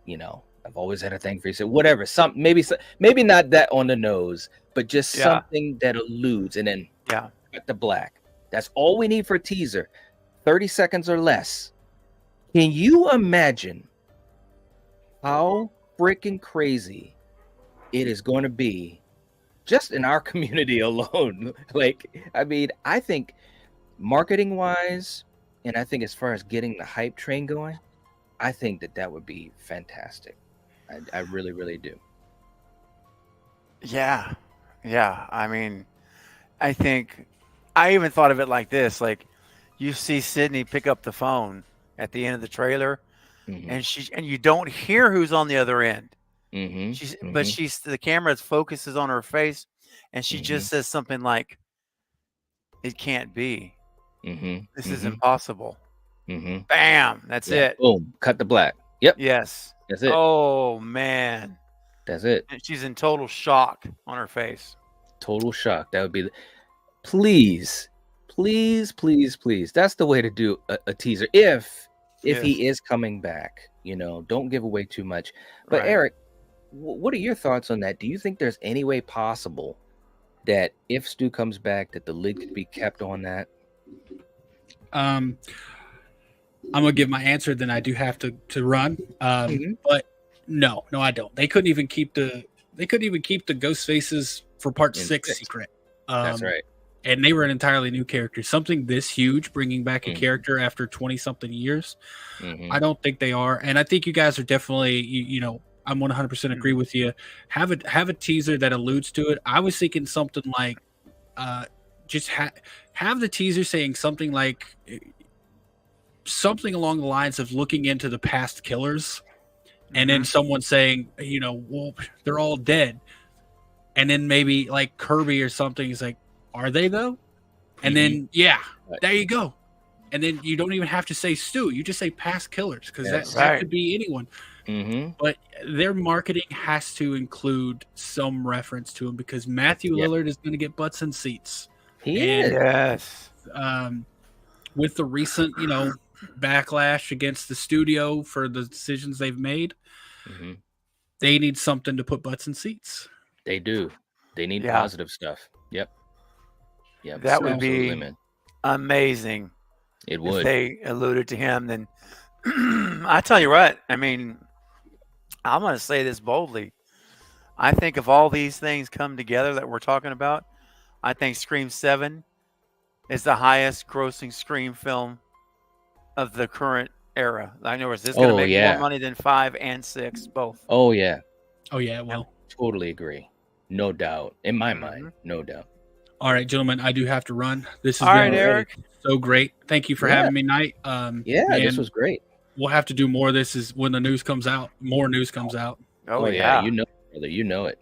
I've always had a thing for you. So whatever, maybe not that on the nose, but just something that alludes, and then cut the black. That's all we need for a teaser. 30 seconds or less. Can you imagine how freaking crazy it is going to be just in our community alone? I think marketing wise, and I think as far as getting the hype train going, I think that would be fantastic. I really, really do. Yeah. I mean, I think I even thought of it like this: like, you see Sydney pick up the phone at the end of the trailer, and you don't hear who's on the other end. But the camera focuses on her face, and she just says something like, "It can't be. This is impossible." Bam! That's it. Boom! Cut the black. Yep. Yes. That's it. Oh man. That's it. And she's in total shock on her face. Total shock. That would be. Please. That's the way to do a teaser. If he is coming back, don't give away too much. But Eric, what are your thoughts on that? Do you think there's any way possible that if Stu comes back, that the lid could be kept on that? I'm gonna give my answer, then I do have to run. But no, I don't. They couldn't even keep the ghost faces for part 6 secret. That's right. And they were an entirely new character. Something this huge, bringing back a character after 20-something years, I don't think they are. And I think you guys are definitely, I'm 100% agree with you. Have a teaser that alludes to it. I was thinking something like, just have the teaser saying something like, something along the lines of looking into the past killers, and then someone saying, well, they're all dead. And then maybe like Kirby or something is like, are they though? And then, there you go. And then you don't even have to say Stu. You just say past killers, because that could be anyone. But their marketing has to include some reference to him, because Matthew Lillard is going to get butts and seats. He is. Yes. With the recent, backlash against the studio for the decisions they've made, they need something to put butts in seats. They do. They need positive stuff. Yep. That would be amazing. It would. If they alluded to him, then I tell you what, I mean, I'm going to say this boldly. I think if all these things come together that we're talking about, I think Scream 7 is the highest grossing Scream film of the current era. I know this is going to make more money than 5 and 6, both. Oh, yeah. Well, totally agree. No doubt. In my mind, no doubt. All right, gentlemen, I do have to run. This has been Eric. So great. Thank you for having me tonight. This was great. We'll have to do more of this when the news comes out. More news comes out. Oh yeah. brother. You know it.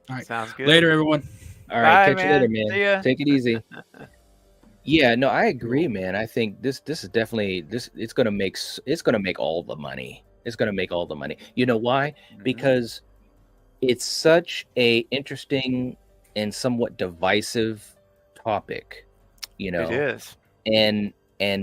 All right. Sounds good. Later, everyone. All right. Bye, Catch you later, man. man. See ya. Take it easy. Yeah, no, I agree, man. I think this is definitely it's gonna make all the money. It's gonna make all the money. You know why? Mhm. Because it's such a interesting and somewhat divisive topic, you It know, is. and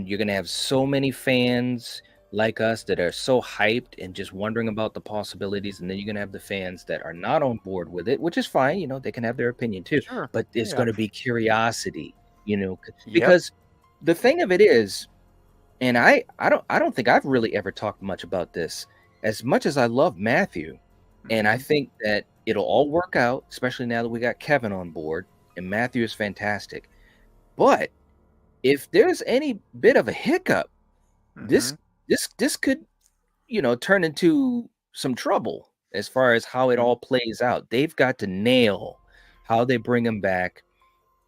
you're gonna have so many fans like us that are so hyped and just wondering about the possibilities, and then you're gonna have the fans that are not on board with it, which is fine. You know, they can have their opinion too, Sure. but it's Yeah. gonna be curiosity, you know, Yep. because the thing of it is, and I don't think I've really ever talked much about this. As much as I love Matthew, and I Mhm. think that it'll all work out, especially now that we got Kevin on board, and Matthew is fantastic. But if there's any bit of a hiccup, this Mhm. this could, you know, turn into some trouble as far as how it Mhm. all plays out. They've got to nail how they bring him back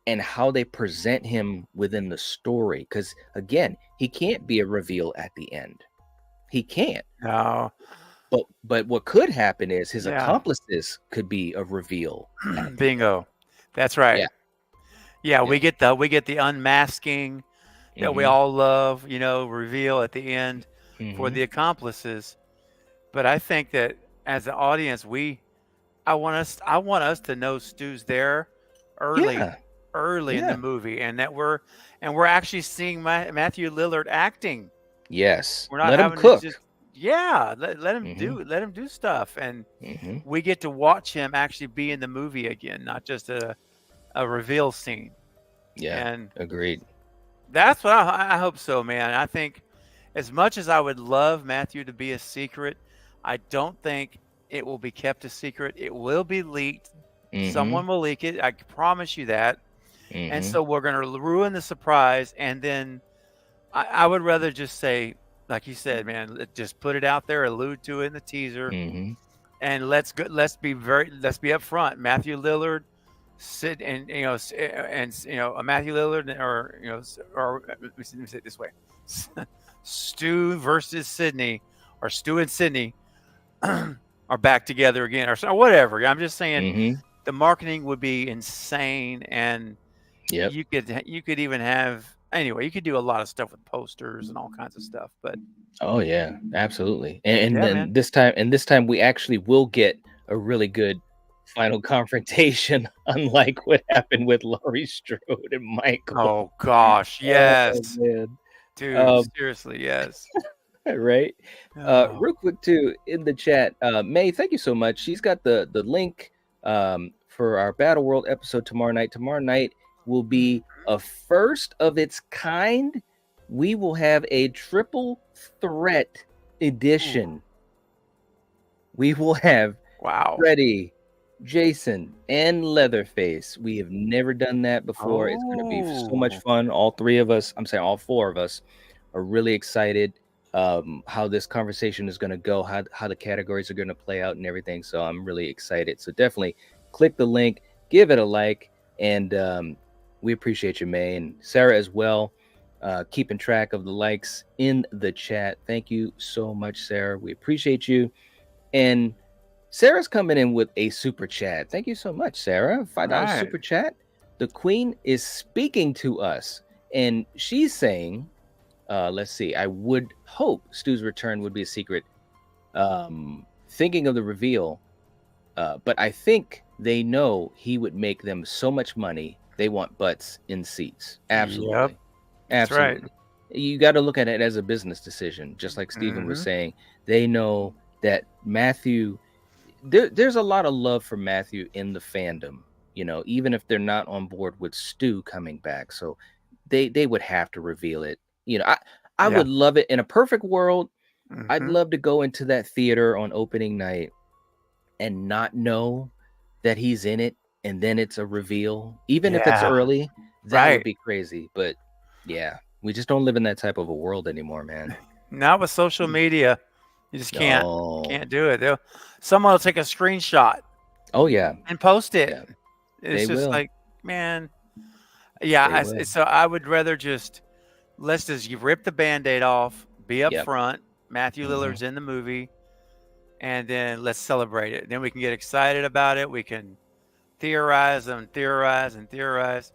and how they present him within the story. Because again, he can't be a reveal at the end. He can't. No. But what could happen is his Yeah. accomplices could be a reveal at the end. Bingo. That's right. Yeah. Yeah, we Yeah. get the unmasking that we Mhm. all love, you know, reveal at the end for Mhm. the accomplices. But I think that as an audience, I want us to know Stu's there early Yeah. in the Yeah. movie, and that we're actually seeing Matthew Lillard acting. Yes. We're not Let him having to cook. just let him Mhm. do stuff, and Mhm. we get to watch him actually be in the movie again, not just a reveal scene. Yeah. And Agreed. that's what I hope so, man. I think as much as I would love Matthew to be a secret, I don't think it will be kept a secret. It will be leaked. Someone Mhm. will leak it. I can promise you that. And Mhm. so we're going to ruin the surprise. And then I would rather just say, like you said, man, just put it out there, allude to it in the teaser, Mhm. and let's be upfront. Matthew Lillard, sit and Matthew Lillard, or let me say it this way, Stu versus Sydney, or Stu and Sydney are back together again, or whatever. I'm just saying Mhm. the marketing would be insane, and Yep. you could even have, anyway, you could do a lot of stuff with posters and all kinds of stuff. But Oh yeah, absolutely. And yeah, man. then this time we actually will get a really good final confrontation, unlike what happened with Laurie Strode and Michael. Oh gosh, Oh yes, man. dude. Seriously, yes. Right. Oh, Real quick too, in the chat, May, thank you so much. She's got the link for our Battle World episode tomorrow night. Tomorrow night will be a first of its kind. We will have a triple threat edition. We will have wow. Freddy, Jason, and Leatherface. We have never done that before. It's going to be so much Oh, fun. All four of us are really excited how this conversation is going to go, how the categories are going to play out and everything. So I'm really excited. So definitely click the link, give it a like, and we appreciate you, May, and Sarah as well. Keeping track of the likes in the chat. Thank you so much, Sarah. We appreciate you. And Sarah's coming in with a super chat. Thank you so much, Sarah. $5 right. super chat. The Queen is speaking to us, and she's saying, let's see, I would hope Stu's return would be a secret. Thinking of the reveal, but I think they know he would make them so much money. They want butts in seats. Absolutely. Yep, that's right. Absolutely. You got to look at it as a business decision, just like Steven was saying. They know that Matthew, there's a lot of love for Matthew in the fandom, you know, even if they're not on board with Stu coming back. So they would have to reveal it. You know, I Yeah. would love it in a perfect world. I'd Mhm. love to go into that theater on opening night and not know that he's in it, and then it's a reveal, even if it's Yeah, early. That would right. be crazy. But yeah, we just don't live in that type of a world anymore, man. Now with social media, you just can't No. do it. Someone will take a screenshot Oh yeah. and post it. Yeah. It's They just will. like, man, yeah. They will. So I would rather let's just rip the Band-Aid off, be up Yep. front. Matthew Mhm. Lillard's in the movie, and then let's celebrate it. Then we can get excited about it. We can theorize and theorize and theorize.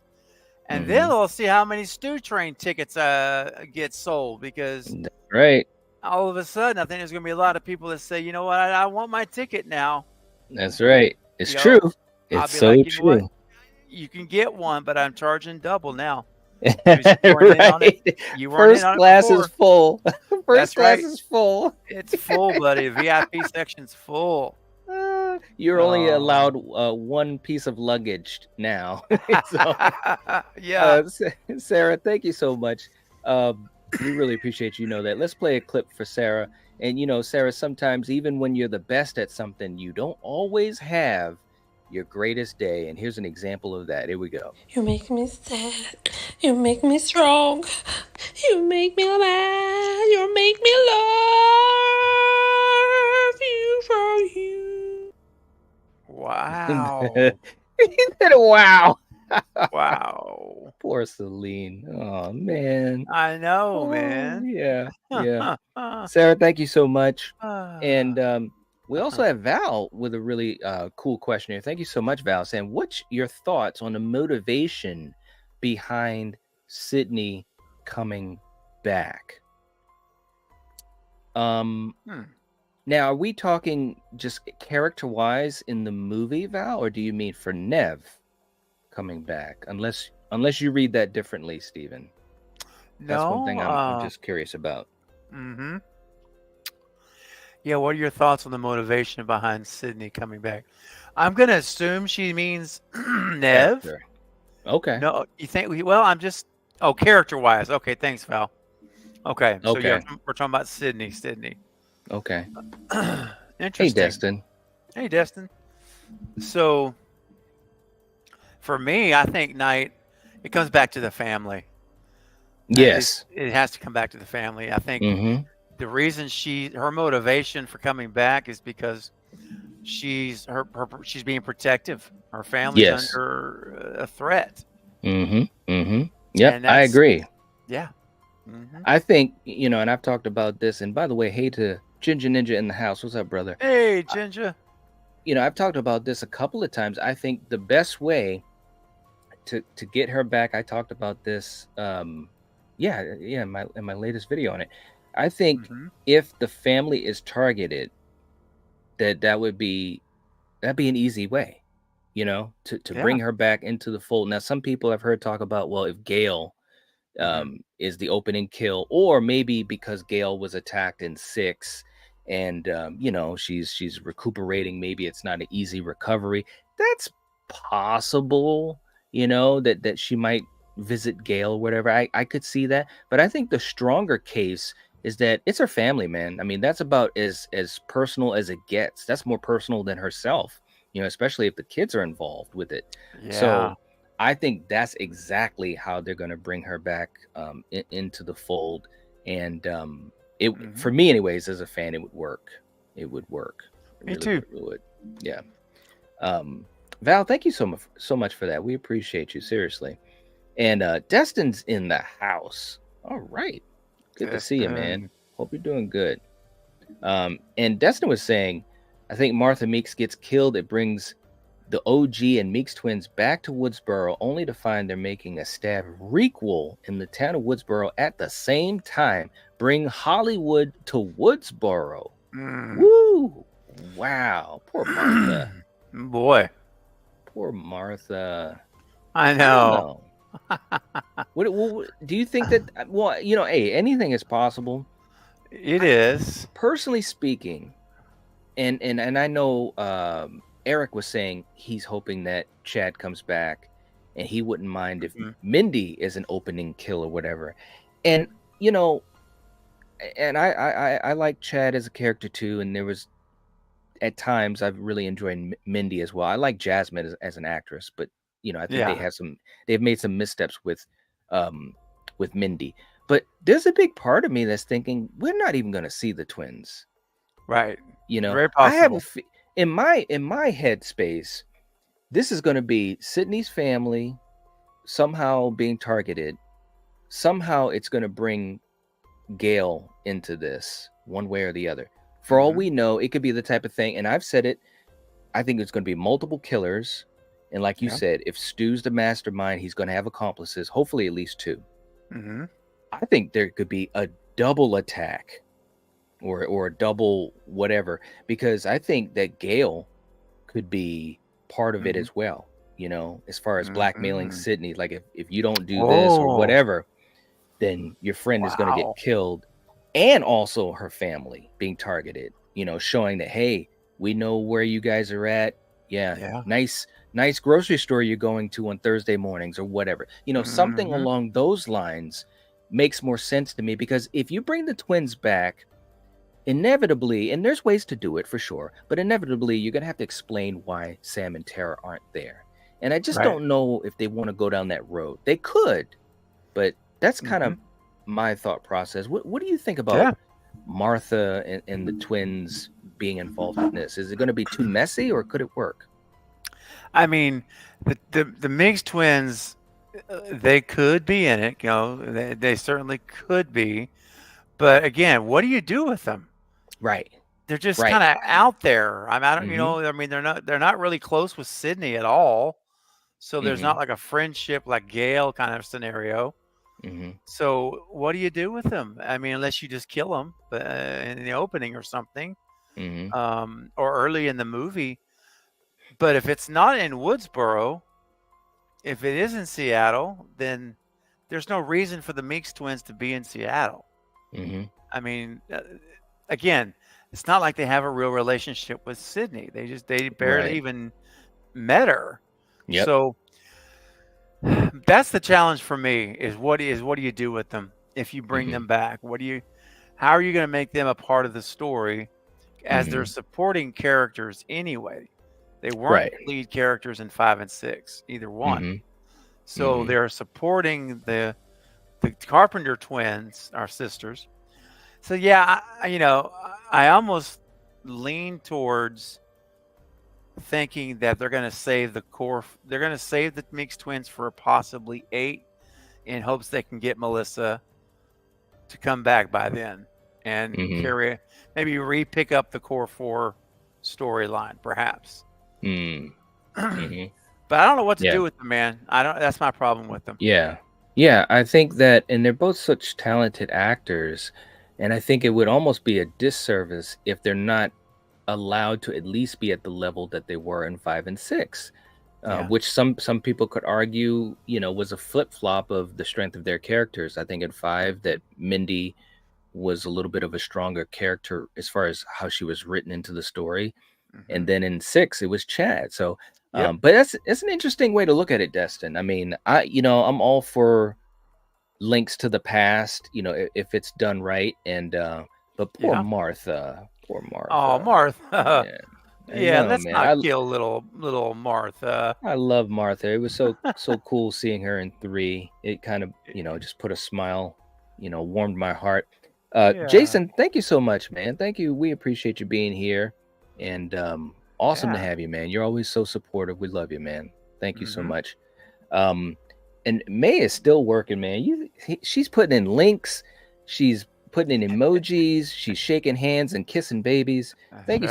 And then we'll see how many Stew Train tickets get sold, because Right. all of a sudden, I think there's going to be a lot of people that say, you know what, I want my ticket now. That's right. It's You know, true. I'll It's be so like, you know what, true. you can get one, but I'm charging double now. You weren't in on it. Right. You weren't in First on it class is before. full. First That's class right. is full. It's full, buddy. VIP section's full. You're only Oh. allowed one piece of luggage now. So, Yeah. Sarah, thank you so much. We really appreciate you know that. Let's play a clip for Sarah. And you know, Sarah, sometimes even when you're the best at something, you don't always have your greatest day. And here's an example of that. Here we go. You make me sad. You make me strong. You make me mad. You make me love you for you. Wow. He said, wow. Wow. Poor Celine. Oh, man. I know, Oh, man. yeah. Yeah. Sarah, thank you so much. And we also Uh-huh. have Val with a really cool question here. Thank you so much, Val, saying, what's your thoughts on the motivation behind Sydney coming back? Now, are we talking just character-wise in the movie, Val, or do you mean for Nev coming back? Unless you read that differently, Stephen. That's one thing I'm just curious about. Mm-hmm. Yeah, what are your thoughts on the motivation behind Sydney coming back? I'm going to assume she means Nev. Character. Okay. No, you think? Well, I'm just... Oh, character-wise. Okay, thanks, Val. Okay, so Okay. yeah, we're talking about Sydney. Okay. Hey, Interesting. Destin. Hey, Destin. So, for me, I think Night, it comes back to the family. Yes. It has to come back to the family. I think Mm-hmm. the reason her motivation for coming back is because she's being protective. Her family's Yes. under a threat. Mm-hmm. Mm-hmm. Yep, And I agree. Yeah. Mm-hmm. I think, you know, and I've talked about this, and by the way, hey to Ginger Ninja in the house. What's up, brother? Hey, Ginger. You know, I've talked about this a couple of times. I think the best way to get her back, I talked about this in my latest video on it. I think if the family is targeted, that'd be an easy way, you know, to bring her back into the fold. Now, some people I've heard talk about, well, if Gail is the opening kill, or maybe because Gail was attacked in 6 and you know, she's recuperating, maybe it's not an easy recovery. That's possible, you know, that she might visit Gail or whatever. I could see that, but I think the stronger case is that it's her family, man. I mean, that's about as personal as it gets. That's more personal than herself, you know, especially if the kids are involved with it. Yeah. So I think that's exactly how they're going to bring her back into the fold. And for me, anyways, as a fan, it would work. It would work. It Me really too. would. Yeah. Val, thank you so much for that. We appreciate you, seriously. And Destin's in the house. All right. Good to see you, man. Hope you're doing good. And Destin was saying, I think Martha Meeks gets killed. It brings the OG and Meeks twins back to Woodsboro, only to find they're making a stab requel in the town of Woodsboro at the same time. Bring Hollywood to Woodsboro. Woo! Wow. Poor Martha. Boy. Poor Martha. I know. What do you think that? Well, you know, hey, anything is possible. It is. Personally speaking, and I know Eric was saying he's hoping that Chad comes back, and he wouldn't mind if Mindy is an opening kill or whatever. And you know, and I like Chad as a character too. And there was at times I've really enjoyed Mindy as well. I like Jasmine as an actress, but you know, I think they've made some missteps with Mindy. But there's a big part of me that's thinking we're not even going to see the twins, right? You know, very possible. I have in my head space, this is going to be Sydney's family somehow being targeted. Somehow it's going to bring Gail into this one way or the other. For all we know, it could be the type of thing, and I've said it, I think it's going to be multiple killers. And like you said, if Stu's the mastermind, he's going to have accomplices, hopefully at least 2. I think there could be a double attack or a double whatever, because I think that Gail could be part of it as well, you know, as far as blackmailing Sydney. Like if you don't do this or whatever, then your friend is going to get killed. And also her family being targeted, you know, showing that, hey, we know where you guys are at. Yeah. Nice grocery store you're going to on Thursday mornings or whatever. You know, something along those lines makes more sense to me, because if you bring the twins back, inevitably, and there's ways to do it for sure, but inevitably you're going to have to explain why Sam and Tara aren't there. And I just don't know if they want to go down that road. They could, but that's kind of my thought process. What do you think about Martha and the twins being involved in this? Is it going to be too messy, or could it work? I mean, the Miggs twins, they could be in it. You know, they certainly could be. But again, what do you do with them? Right. They're just kind of out there. I don't, you know, I mean, they're not really close with Sydney at all. So there's not like a friendship like Gail kind of scenario. So what do you do with them? I mean, unless you just kill them in the opening or something, or early in the movie. But if it's not in Woodsboro, if it is in Seattle, then there's no reason for the Meeks twins to be in Seattle. I mean, again, it's not like they have a real relationship with Sydney. They barely even met her. So that's the challenge for me, is what do you do with them if you bring them back? How are you going to make them a part of the story, as they're supporting characters anyway? They weren't lead characters in 5 and 6, either one. So they're supporting the Carpenter twins, our sisters. So yeah, I almost lean towards thinking that they're going to save the core. They're going to save the Meeks twins for possibly 8, in hopes they can get Melissa to come back by then and maybe pick up the core 4 storyline, perhaps. But I don't know what to do with them, man. That's my problem with them. Yeah, I think that, and they're both such talented actors, and I think it would almost be a disservice if they're not allowed to at least be at the level that they were in 5 and 6, which some people could argue, you know, was a flip-flop of the strength of their characters. I think in 5 that Mindy was a little bit of a stronger character as far as how she was written into the story, and then in 6 it was Chad. So but that's an interesting way to look at it, Destin. I mean, I'm all for links to the past, you know, if it's done right. And but poor Martha. Oh, Martha. Let's not kill little Martha. I love Martha. It was so cool seeing her in 3. It kind of, you know, just put a smile, you know, warmed my heart. Jason, thank you so much, man. Thank you. We appreciate you being here, and awesome to have you, man. You're always so supportive. We love you, man. Thank you so much. And May is still working, man. She's putting in links. She's putting in emojis. She's shaking hands and kissing babies. Thank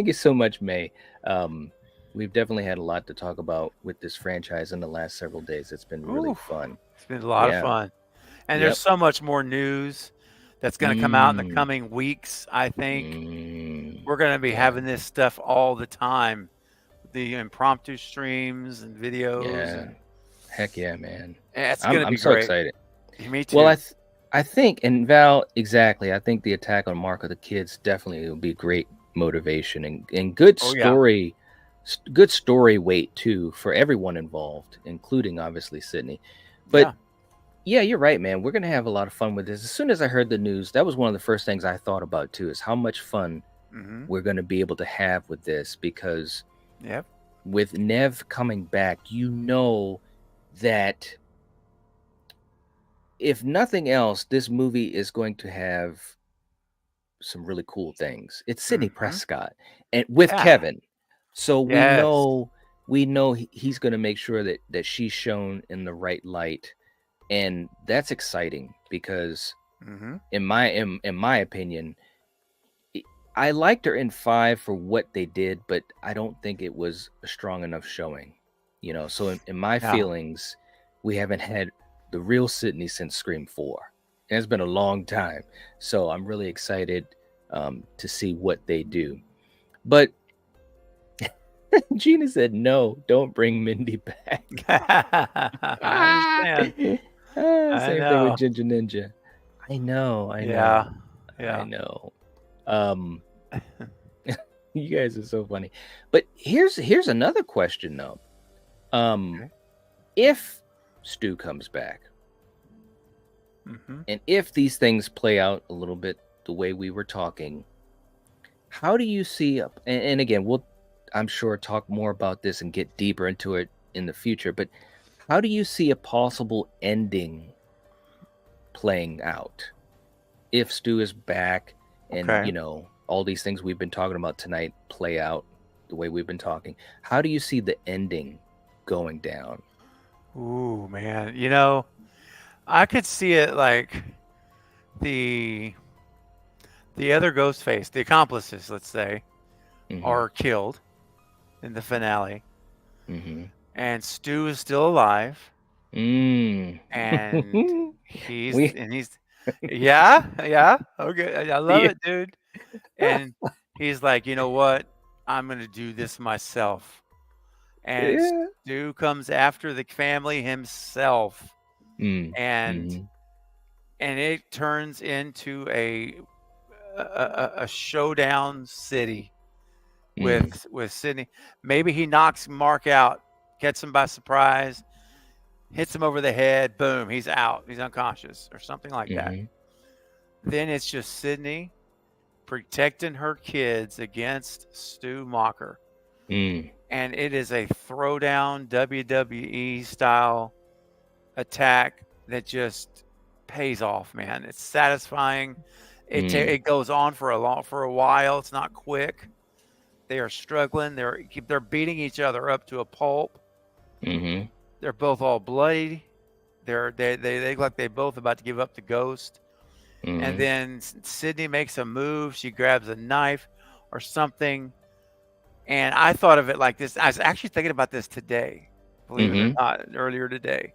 you so much, May. We've definitely had a lot to talk about with this franchise in the last several days. It's been really fun. It's been a lot of fun. And there's so much more news that's going to come out in the coming weeks. I think we're going to be having this stuff all the time. The impromptu streams and videos. Heck yeah, man. It's going to be I'm so excited. Me too. Well, I think, and Val, exactly. I think the attack on Mark of the Kids definitely will be great motivation and good story, good story weight too for everyone involved, including obviously Sydney. But yeah, you're right, man. We're gonna have a lot of fun with this. As soon as I heard the news, that was one of the first things I thought about too, is how much fun we're gonna be able to have with this, because with Nev coming back, you know that if nothing else, this movie is going to have some really cool things. It's Sidney Prescott and with Kevin, so we know he's going to make sure that she's shown in the right light, and that's exciting because in my opinion, I liked her in 5 for what they did, but I don't think it was a strong enough showing. You know, so in my No. feelings, we haven't had the real Sydney since Scream 4. And it's been a long time. So I'm really excited to see what they do. But Gina said, no, don't bring Mindy back. I understand. Same thing with Ginger Ninja. I know. Yeah. I know. You guys are so funny. But here's another question though. Okay. If Stu comes back, and if these things play out a little bit the way we were talking, how do you see and again, we'll I'm sure talk more about this and get deeper into it in the future, but how do you see a possible ending playing out if Stu is back and Okay. you know all these things we've been talking about tonight play out the way we've been talking? How do you see the ending going down? Ooh, man. You know, I could see it like the other Ghostface, the accomplices, let's say, are killed in the finale, and Stu is still alive, and he's yeah, okay, I love it, dude. And he's like, you know what? I'm gonna do this myself. And Stu comes after the family himself, and it turns into a showdown city with Sydney. Maybe he knocks Mark out, gets him by surprise, hits him over the head, boom, he's out, he's unconscious or something like that. Then it's just Sydney protecting her kids against Stu Mocker. And it is a throwdown WWE style attack that just pays off, man. It's satisfying. It goes on for a while. It's not quick. They are struggling. They're beating each other up to a pulp. They're both all bloody. They look like they both about to give up the ghost. And then Sydney makes a move. She grabs a knife or something. And I thought of it like this. I was actually thinking about this today, believe it or not, earlier today.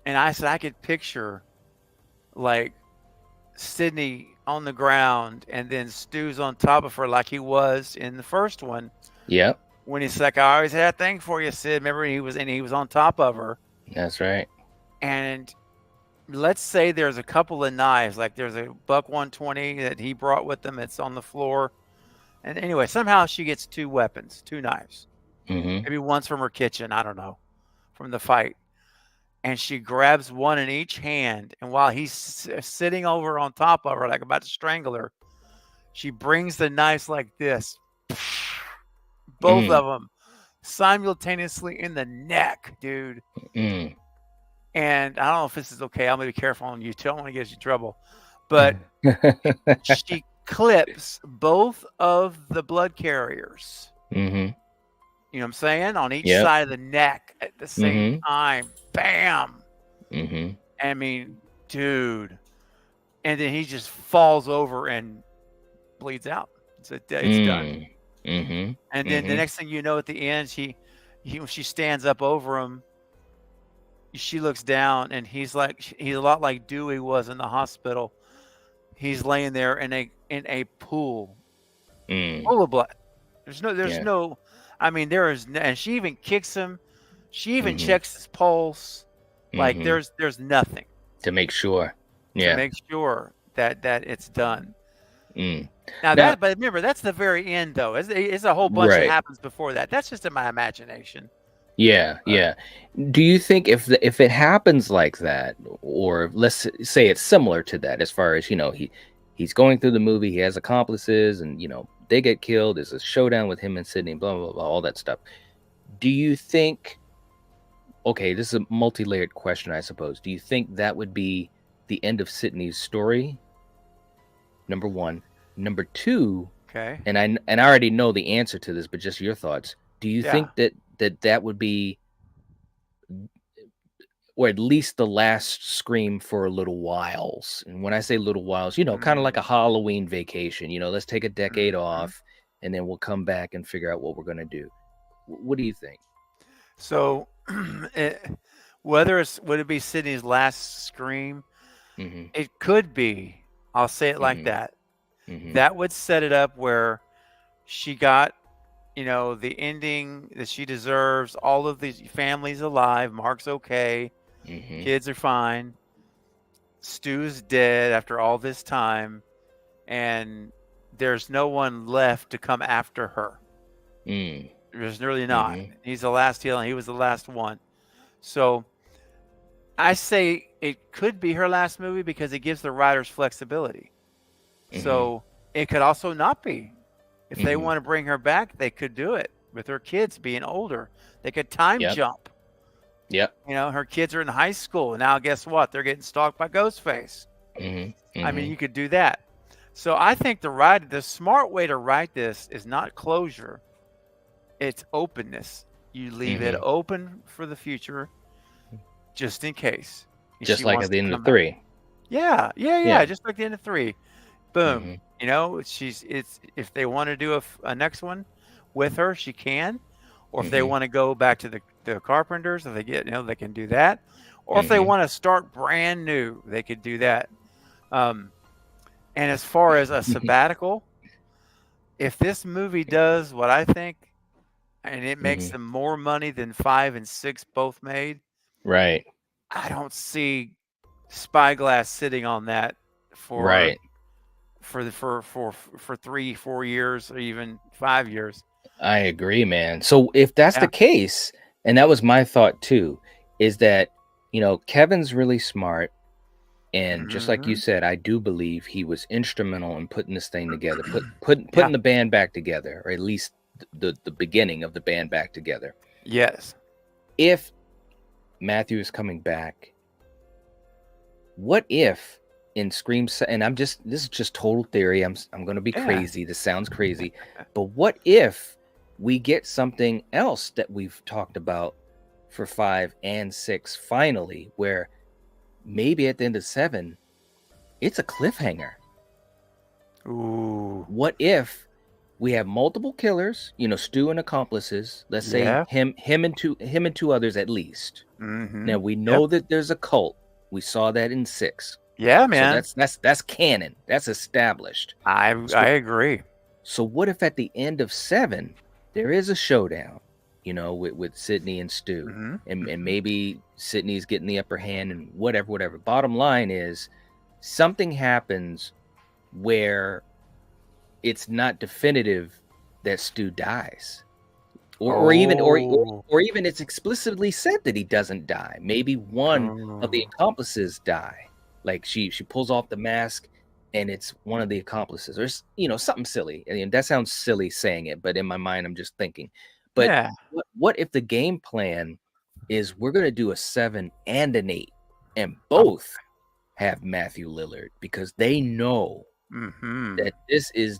And I said I could picture like Sydney on the ground and then Stu's on top of her like he was in the first one. Yep. When he's like, I always had a thing for you, Sid. Remember he was on top of her. That's right. And let's say there's a couple of knives, like there's a buck 120 that he brought with him. It's on the floor. And anyway, somehow she gets 2 weapons, 2 knives. Maybe one's from her kitchen. I don't know, from the fight. And she grabs one in each hand. And while he's sitting over on top of her, like about to strangle her, she brings the knives like this. Both of them simultaneously in the neck, dude. And I don't know if this is okay. I'm going to be careful on YouTube. I don't want to get you in trouble. But she clips both of the blood carriers. You know what I'm saying? On each side of the neck at the same time. Bam. I mean, dude. And then he just falls over and bleeds out. It's done. And then the next thing you know, at the end, she stands up over him. She looks down, and he's a lot like Dewey was in the hospital. He's laying there in a pool full of blood. There's no. I mean, and she even kicks him. She even checks his pulse. Like there's nothing to make sure. To make sure that it's done. Now but remember, that's the very end, though. It's a whole bunch that happens before that. That's just in my imagination. Yeah. Do you think if it happens like that, or let's say it's similar to that, as far as, you know, he's going through the movie, he has accomplices, and, you know, they get killed, there's a showdown with him and Sydney, blah, blah, blah, all that stuff. Do you think, okay, this is a multi-layered question, I suppose. Do you think that would be the end of Sydney's story? Number one. Number two, okay, and I already know the answer to this, but just your thoughts. Do you think that would be or at least the last Scream for a little whiles. And when I say little whiles, you know, kind of like a Halloween vacation. You know, let's take a decade off, and then we'll come back and figure out what we're gonna do. What do you think? So, would it be Sydney's last Scream? It could be. I'll say it like that. That would set it up where she got, you know, the ending that she deserves. All of these families alive. Mark's okay. Kids are fine. Stu's dead after all this time, and there's no one left to come after her. There's really not. He's the last heel, and he was the last one. So I say it could be her last movie because it gives the writers flexibility. So it could also not be. If they want to bring her back, they could do it with her kids being older. They could time jump. You know, her kids are in high school. And now guess what? They're getting stalked by Ghostface. I mean, you could do that. So I think the smart way to write this is not closure. It's openness. You leave it open for the future, just in case. Just like at the end of 3. Yeah. Just like the end of 3. Boom. You know, if they want to do a next one with her, she can. Or if they want to go back to the Carpenters, if they get, you know, they can do that. Or if they want to start brand new, they could do that. And as far as a sabbatical, if this movie does what I think, and it makes them more money than 5 and 6 both made, right? I don't see Spyglass sitting on that for 3-4 years or even 5 years. I agree, man. So if that's the case, and that was my thought too, is that, you know, Kevin's really smart. And just like you said, I do believe he was instrumental in putting this thing together, putting the band back together, or at least the beginning of the band back together. Yes. If Matthew is coming back, what if in Scream, and this is just total theory, I'm going to be crazy. This sounds crazy. But what if we get something else that we've talked about for 5 and 6 finally, where maybe at the end of 7, it's a cliffhanger. Ooh. What if we have multiple killers, you know, Stu and accomplices, let's say him and two others at least. Now we know that there's a cult. We saw that in 6. Yeah, man. So that's canon. That's established. I agree. So what if at the end of 7 there is a showdown, you know, with Sydney and Stu, and maybe Sydney's getting the upper hand and whatever. Bottom line is something happens where it's not definitive that Stu dies, or even it's explicitly said that he doesn't die. Maybe one of the accomplices die. Like she pulls off the mask and it's one of the accomplices, or, you know, something silly. I mean, that sounds silly saying it, but in my mind, I'm just thinking. But what if the game plan is we're going to do a 7 and an 8, and both have Matthew Lillard, because they know that this is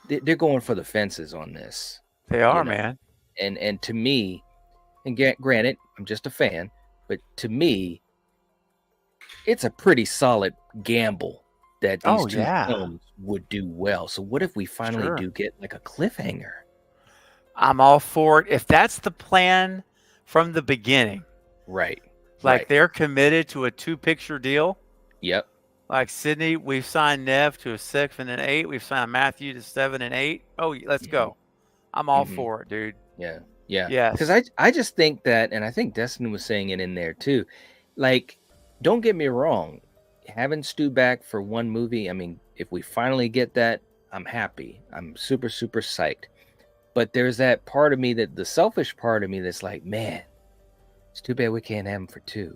they're going for the fences on this. They are, you know? man. And to me, and granted, I'm just a fan, but to me, it's a pretty solid gamble that these two films would do well. So what if we finally do get like a cliffhanger? I'm all for it. If that's the plan from the beginning. Right. Like they're committed to a 2-picture deal. Yep. Like Sydney, we've signed Nev to a 6 and an 8. We've signed Matthew to 7 and 8. Oh, let's go. I'm all for it, dude. Yeah. Yeah. Yes. Because I just think that, and I think Destiny was saying it in there too, like, don't get me wrong, having Stu back for one movie, I mean, if we finally get that, I'm happy. I'm super, super psyched. But there's that part of me, that the selfish part of me, that's like, man, it's too bad we can't have him for 2. You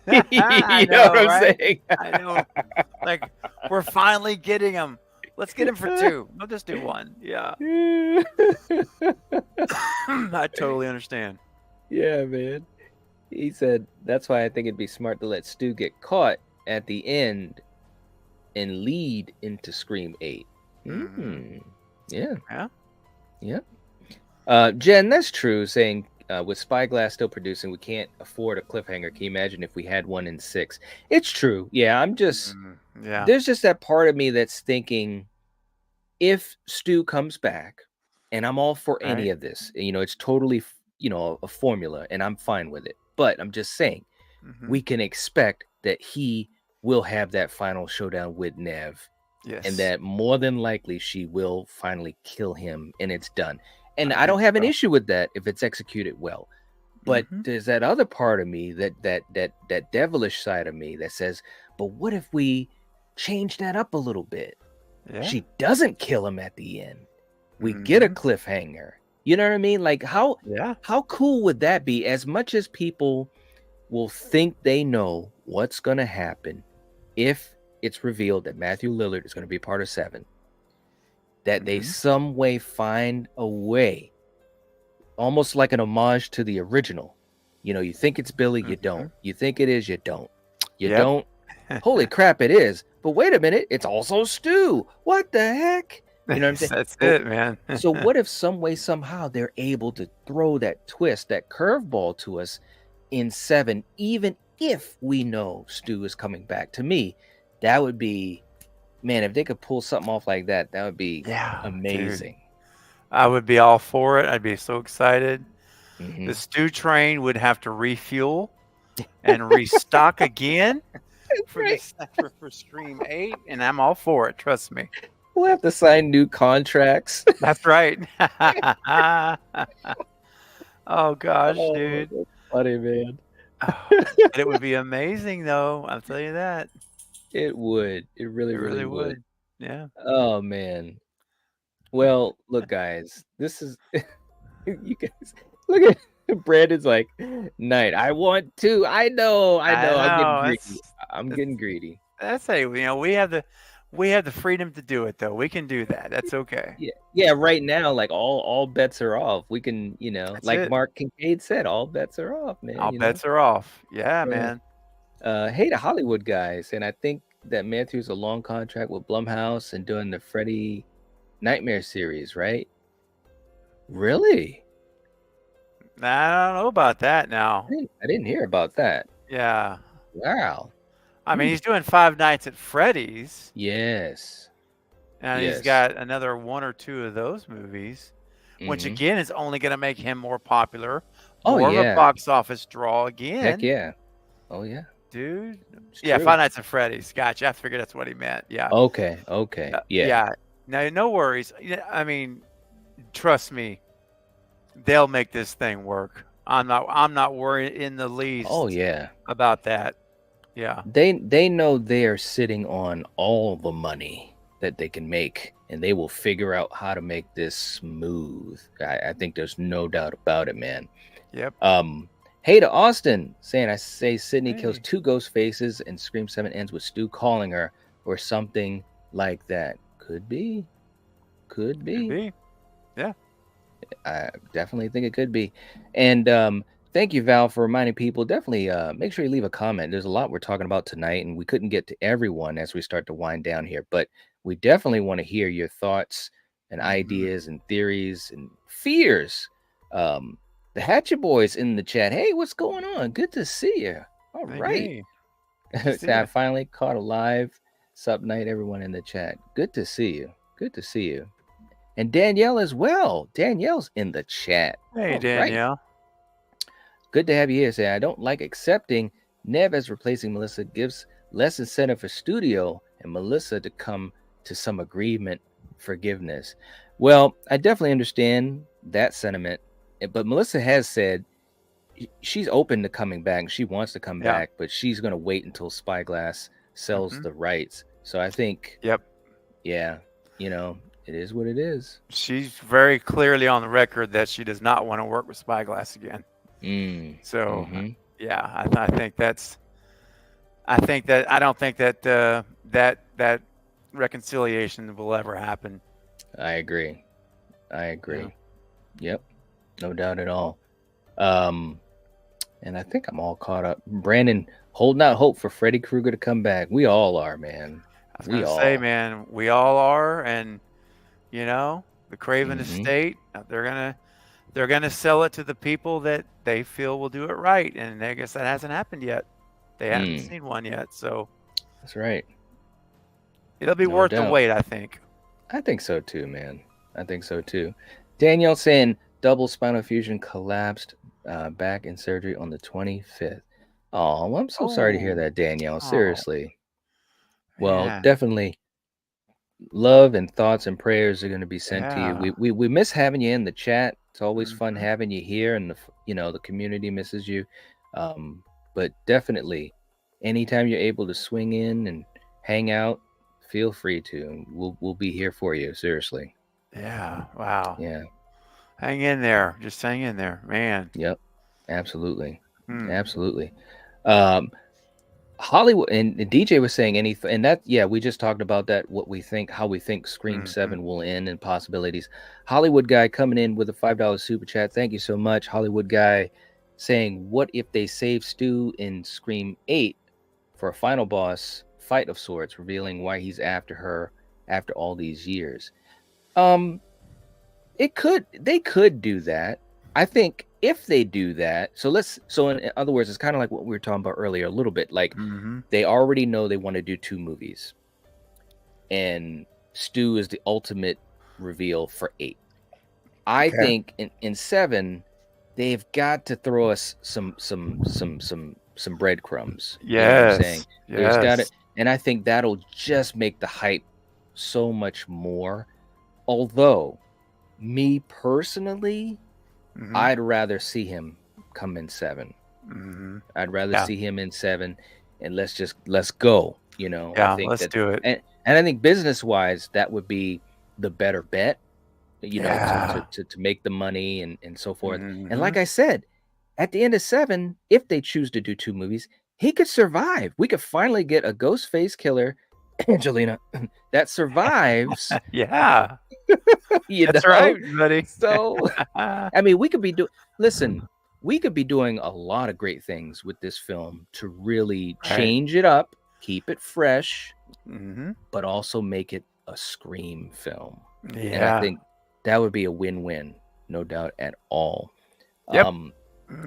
know what I'm saying? I know. Like, we're finally getting him. Let's get him for 2. We'll just do 1. Yeah. I totally understand. Yeah, man. He said that's why I think it'd be smart to let Stu get caught at the end and lead into Scream 8. Yeah. Yeah. Yeah. Jen, that's true, saying with Spyglass still producing, we can't afford a cliffhanger. Can you imagine if we had one in 6? It's true. Yeah, I'm just Yeah. there's just that part of me that's thinking if Stu comes back, and I'm all for any Right. of this, it's totally, a formula, and I'm fine with it. But I'm just saying, we can expect that he will have that final showdown with Nev, Yes. and that more than likely she will finally kill him, and it's done. And I think don't have an so. issue with that if it's executed well. But there's that other part of me, that devilish side of me that says, but what if we change that up a little bit? Yeah. She doesn't kill him at the end. We get a cliffhanger. You know what I mean? Like how cool would that be? As much as people will think they know what's going to happen if it's revealed that Matthew Lillard is going to be part of 7, that they some way find a way, almost like an homage to the original. You think it's Billy, you don't. You think it is, you don't. You don't. Holy crap, it is. But wait a minute, it's also Stu. What the heck? You know what I'm saying? That's it, man. So what if some way, somehow they're able to throw that twist, that curveball to us in 7, even if we know Stu is coming back? To me, that would be, man, if they could pull something off like that, that would be amazing. Dude. I would be all for it. I'd be so excited. The Stu train would have to refuel and restock again for Stream 8, and I'm all for it. Trust me. We'll have to sign new contracts. That's right. Oh gosh, dude. That's funny, man. It would be amazing, though. I'll tell you that. It would. It really, really would. Yeah. Oh man. Well, look, guys. This is you guys. Look at Brandon's like, Night. I want to. I know. I'm getting greedy. That's we have the freedom to do it, though. We can do that. That's okay. Yeah. Right now, like all bets are off. We can, like it. Mark Kincaid said, all bets are off, man. All bets are off. Yeah, man. Hey to Hollywood guys, and I think that Matthew's a long contract with Blumhouse and doing the Freddy Nightmare series, right? Really? I don't know about that now. I didn't hear about that. Yeah. Wow. I mean, he's doing 5 Nights at Freddy's. Yes. And he's got another 1 or 2 of those movies, which again is only going to make him more popular. More of a box office draw again. Heck yeah. Oh yeah. Dude. It's yeah, true. 5 Nights at Freddy's. Gotcha. I figured that's what he meant. Yeah. Okay. Yeah. No, no worries. I mean, trust me, they'll make this thing work. I'm not worried in the least. Oh yeah. About that. Yeah. They know they are sitting on all the money that they can make, and they will figure out how to make this smooth. I think there's no doubt about it, man. Yep. Hey to Austin, saying I say Sydney kills 2 ghost faces and Scream 7 ends with Stu calling her or something like that. Could be. Yeah. I definitely think it could be. And thank you, Val, for reminding people. Definitely make sure you leave a comment. There's a lot we're talking about tonight, and we couldn't get to everyone as we start to wind down here. But we definitely want to hear your thoughts and ideas and theories and fears. The Hatchet Boys in the chat. Hey, what's going on? Good to see you. All right. I finally caught a live. Sup night, everyone in the chat. Good to see you. Good to see you. And Danielle as well. Danielle's in the chat. Hey, all Danielle. Right. Good to have you here. Say, I don't like accepting Nev as replacing Melissa. Gives less incentive for studio and Melissa to come to some agreement, forgiveness. Well, I definitely understand that sentiment. But Melissa has said she's open to coming back. She wants to come back, but she's going to wait until Spyglass sells the rights. So I think, yeah, it is what it is. She's very clearly on the record that she does not want to work with Spyglass again. So, yeah, I think that's. I don't think that that reconciliation will ever happen. I agree. Yeah. Yep, no doubt at all. And I think I'm all caught up. Brandon holding out hope for Freddy Krueger to come back. We all are, man. I was gonna say, man, we all are, and the Craven estate, they're they're going to sell it to the people that they feel will do it right, and I guess that hasn't happened yet. They haven't seen one yet, so that's right. It'll be worth the wait, I think. I think so too, man. I think so too. Danielle saying double spinal fusion collapsed back in surgery on the 25th. Oh, well, I'm so sorry to hear that, Danielle. Seriously. Well, definitely love and thoughts and prayers are going to be sent to you. We miss having you in the chat. It's always fun having you here, and the community misses you. But definitely, anytime you're able to swing in and hang out, feel free to. We'll be here for you. Seriously. Yeah. Wow. Yeah. Hang in there. Just hang in there, man. Yep. Absolutely. Absolutely. Hollywood and DJ was saying anything, and that we just talked about that. How we think Scream 7 will end and possibilities. Hollywood guy coming in with a $5 super chat. Thank you so much, Hollywood guy, saying, what if they save Stu in Scream 8 for a final boss fight of sorts, revealing why he's after her after all these years? They could do that. I think if they do that, so in other words, it's kind of like what we were talking about earlier a little bit. Like they already know they want to do 2 movies, and Stu is the ultimate reveal for 8. I think in 7 they've got to throw us some breadcrumbs. Yes. You know what I'm saying? Yes. There's got it, and I think that'll just make the hype so much more. Although, me personally, I'd rather see him come in 7. I'd rather see him in 7, and let's go. Yeah, let's do it. And I think business-wise, that would be the better bet. To make the money and so forth. And like I said, at the end of 7, if they choose to do 2 movies, he could survive. We could finally get a ghost face killer, Angelina, that survives. Yeah. That's right, buddy. So, I mean, we could be doing a lot of great things with this film to really change it up, keep it fresh, but also make it a Scream film. Yeah. And I think that would be a win-win, no doubt at all. Yep.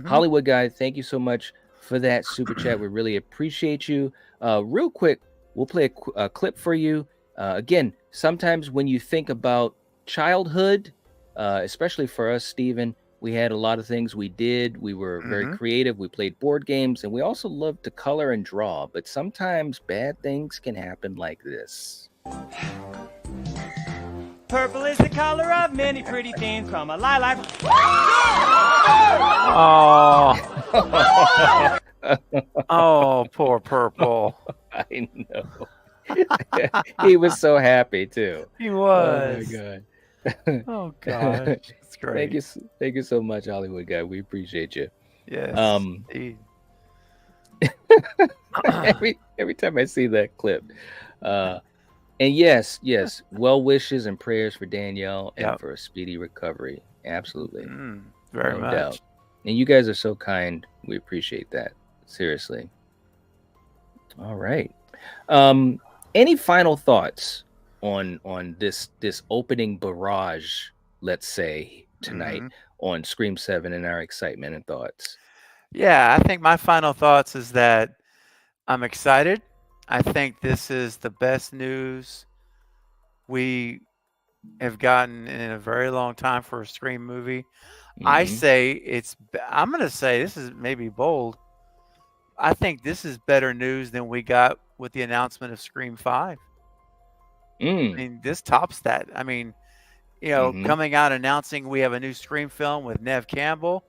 Hollywood guy, thank you so much for that super chat. We really appreciate you. Real quick, we'll play a clip for you. Again, sometimes when you think about childhood, especially for us, Steven, we had a lot of things we did. We were very creative. We played board games, and we also loved to color and draw. But sometimes bad things can happen like this. Purple is the color of many pretty things from a lilac. Oh, poor Purple. I know. He was so happy too. He was. Oh my god. Oh gosh, that's great. Thank you so much, Hollywood guy. We appreciate you. Yes. Every time I see that clip, and yes, well wishes and prayers for Danielle and for a speedy recovery. Absolutely, very much. Doubt. And you guys are so kind. We appreciate that. Seriously. All right. Any final thoughts on this opening barrage, let's say, tonight on Scream 7 and our excitement and thoughts? Yeah, I think my final thoughts is that I'm excited. I think this is the best news we have gotten in a very long time for a Scream movie. I'm going to say this is maybe bold. I think this is better news than we got with the announcement of Scream 5. I mean, this tops that. I mean, coming out announcing we have a new Scream film with Neve Campbell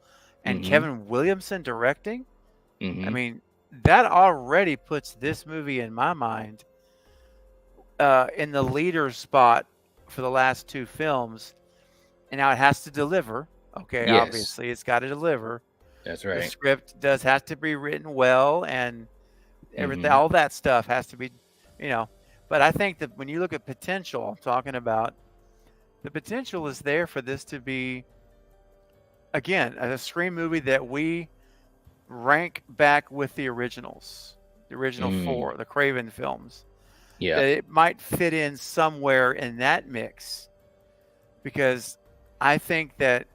and Kevin Williamson directing. I mean, that already puts this movie, in my mind, in the leader spot for the last 2 films. And now it has to deliver. Okay, yes. Obviously, it's got to deliver. That's right. The script does have to be written well, and everything, all that stuff has to be, But I think that when you look at potential, I'm talking about, the potential is there for this to be, again, a Scream movie that we rank back with the originals, the original 4, the Craven films. Yeah, that it might fit in somewhere in that mix, because I think that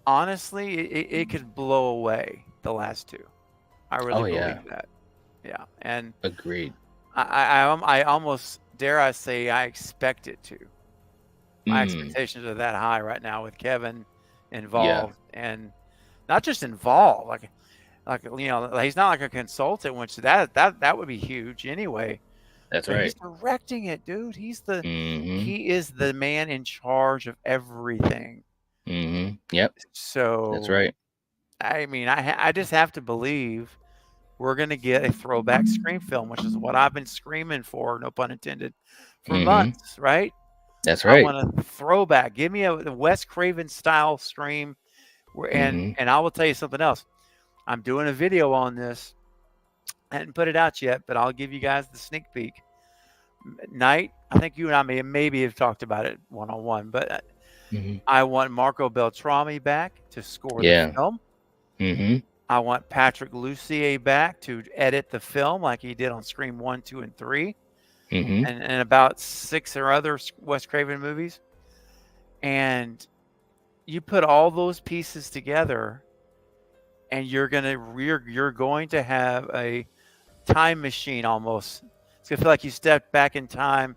honestly, it could blow away the last two. I really Oh yeah, believe that. Yeah, and agreed. I almost dare I say I expect it to. My Mm, expectations are that high right now with Kevin yeah, involved, and not just involved, like he's not like a consultant, which that would be huge anyway. that's But he's right. directing it, dude. Mm-hmm. He is the man in charge of everything. Mm-hmm. Yep, that's So right. I mean, I just have to believe we're gonna get a throwback Scream film, which is what I've been screaming for, no pun intended, for Mm-hmm. months, right? That's I right. want a throwback. Give me the Wes Craven style Scream, Mm-hmm. and I will tell you something else. I'm doing a video on this. I hadn't put it out yet, but I'll give you guys the sneak peek. Night, I think you and I maybe have talked about it one on one, but Mm-hmm. I want Marco Beltrami back to score the Yeah. film. Mm-hmm. I want Patrick Lussier back to edit the film like he did on Scream 1, 2, and 3, Mm-hmm. and about 6 or other Wes Craven movies. And you put all those pieces together, and you're going to have a time machine almost. It's going to feel like you stepped back in time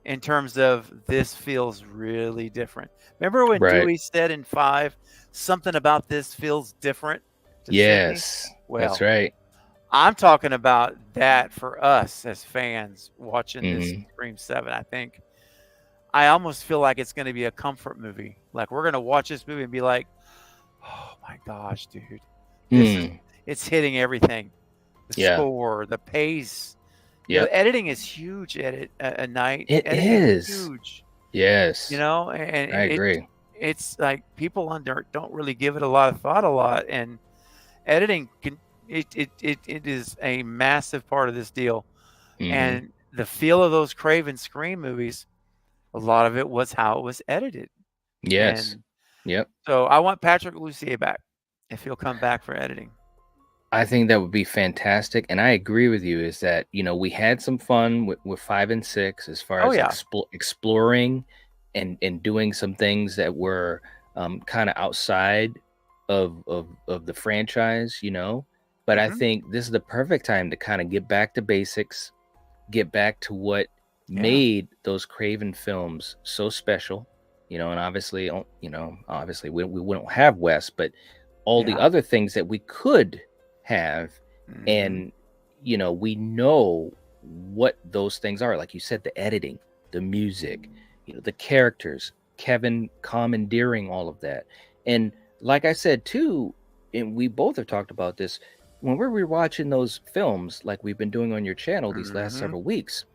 in terms of this feels really different. Remember when Right. Dewey said in 5, something about this feels different to Sydney? Yes, that's Well, right. I'm talking about that for us as fans watching this Mm-hmm. Scream 7. I almost feel like it's going to be a comfort movie. Like we're going to watch this movie and be like, "Oh my gosh, dude. Mm. It's hitting everything. The Yeah, score, the pace. yep. Editing is huge at a night. It Editing is. huge. Yes, And I agree. it's like people don't really give it a lot of thought a lot, and editing it is a massive part of this deal. Mm-hmm. And the feel of those Craven Scream movies, a lot of it was how it was edited. Yes. And Yep. so I want Patrick Lussier back if he'll come back for editing. I think that would be fantastic, and I agree with you. Is that we had some fun with 5 and 6 as far Oh as yeah. exploring and doing some things that were kind of outside of the franchise, But I Mhm. think this is the perfect time to kind of get back to basics, get back to what Yeah. made those Craven films so special, and obviously, obviously we don't have Wes, but all the Yeah. other things that we could have, Mhm. and we know what those things are. Like you said, the editing, the music, the characters, Kevin commandeering all of that. And like I said too, and we both have talked about this, when we're rewatching those films like we've been doing on your channel these last Mhm. several weeks,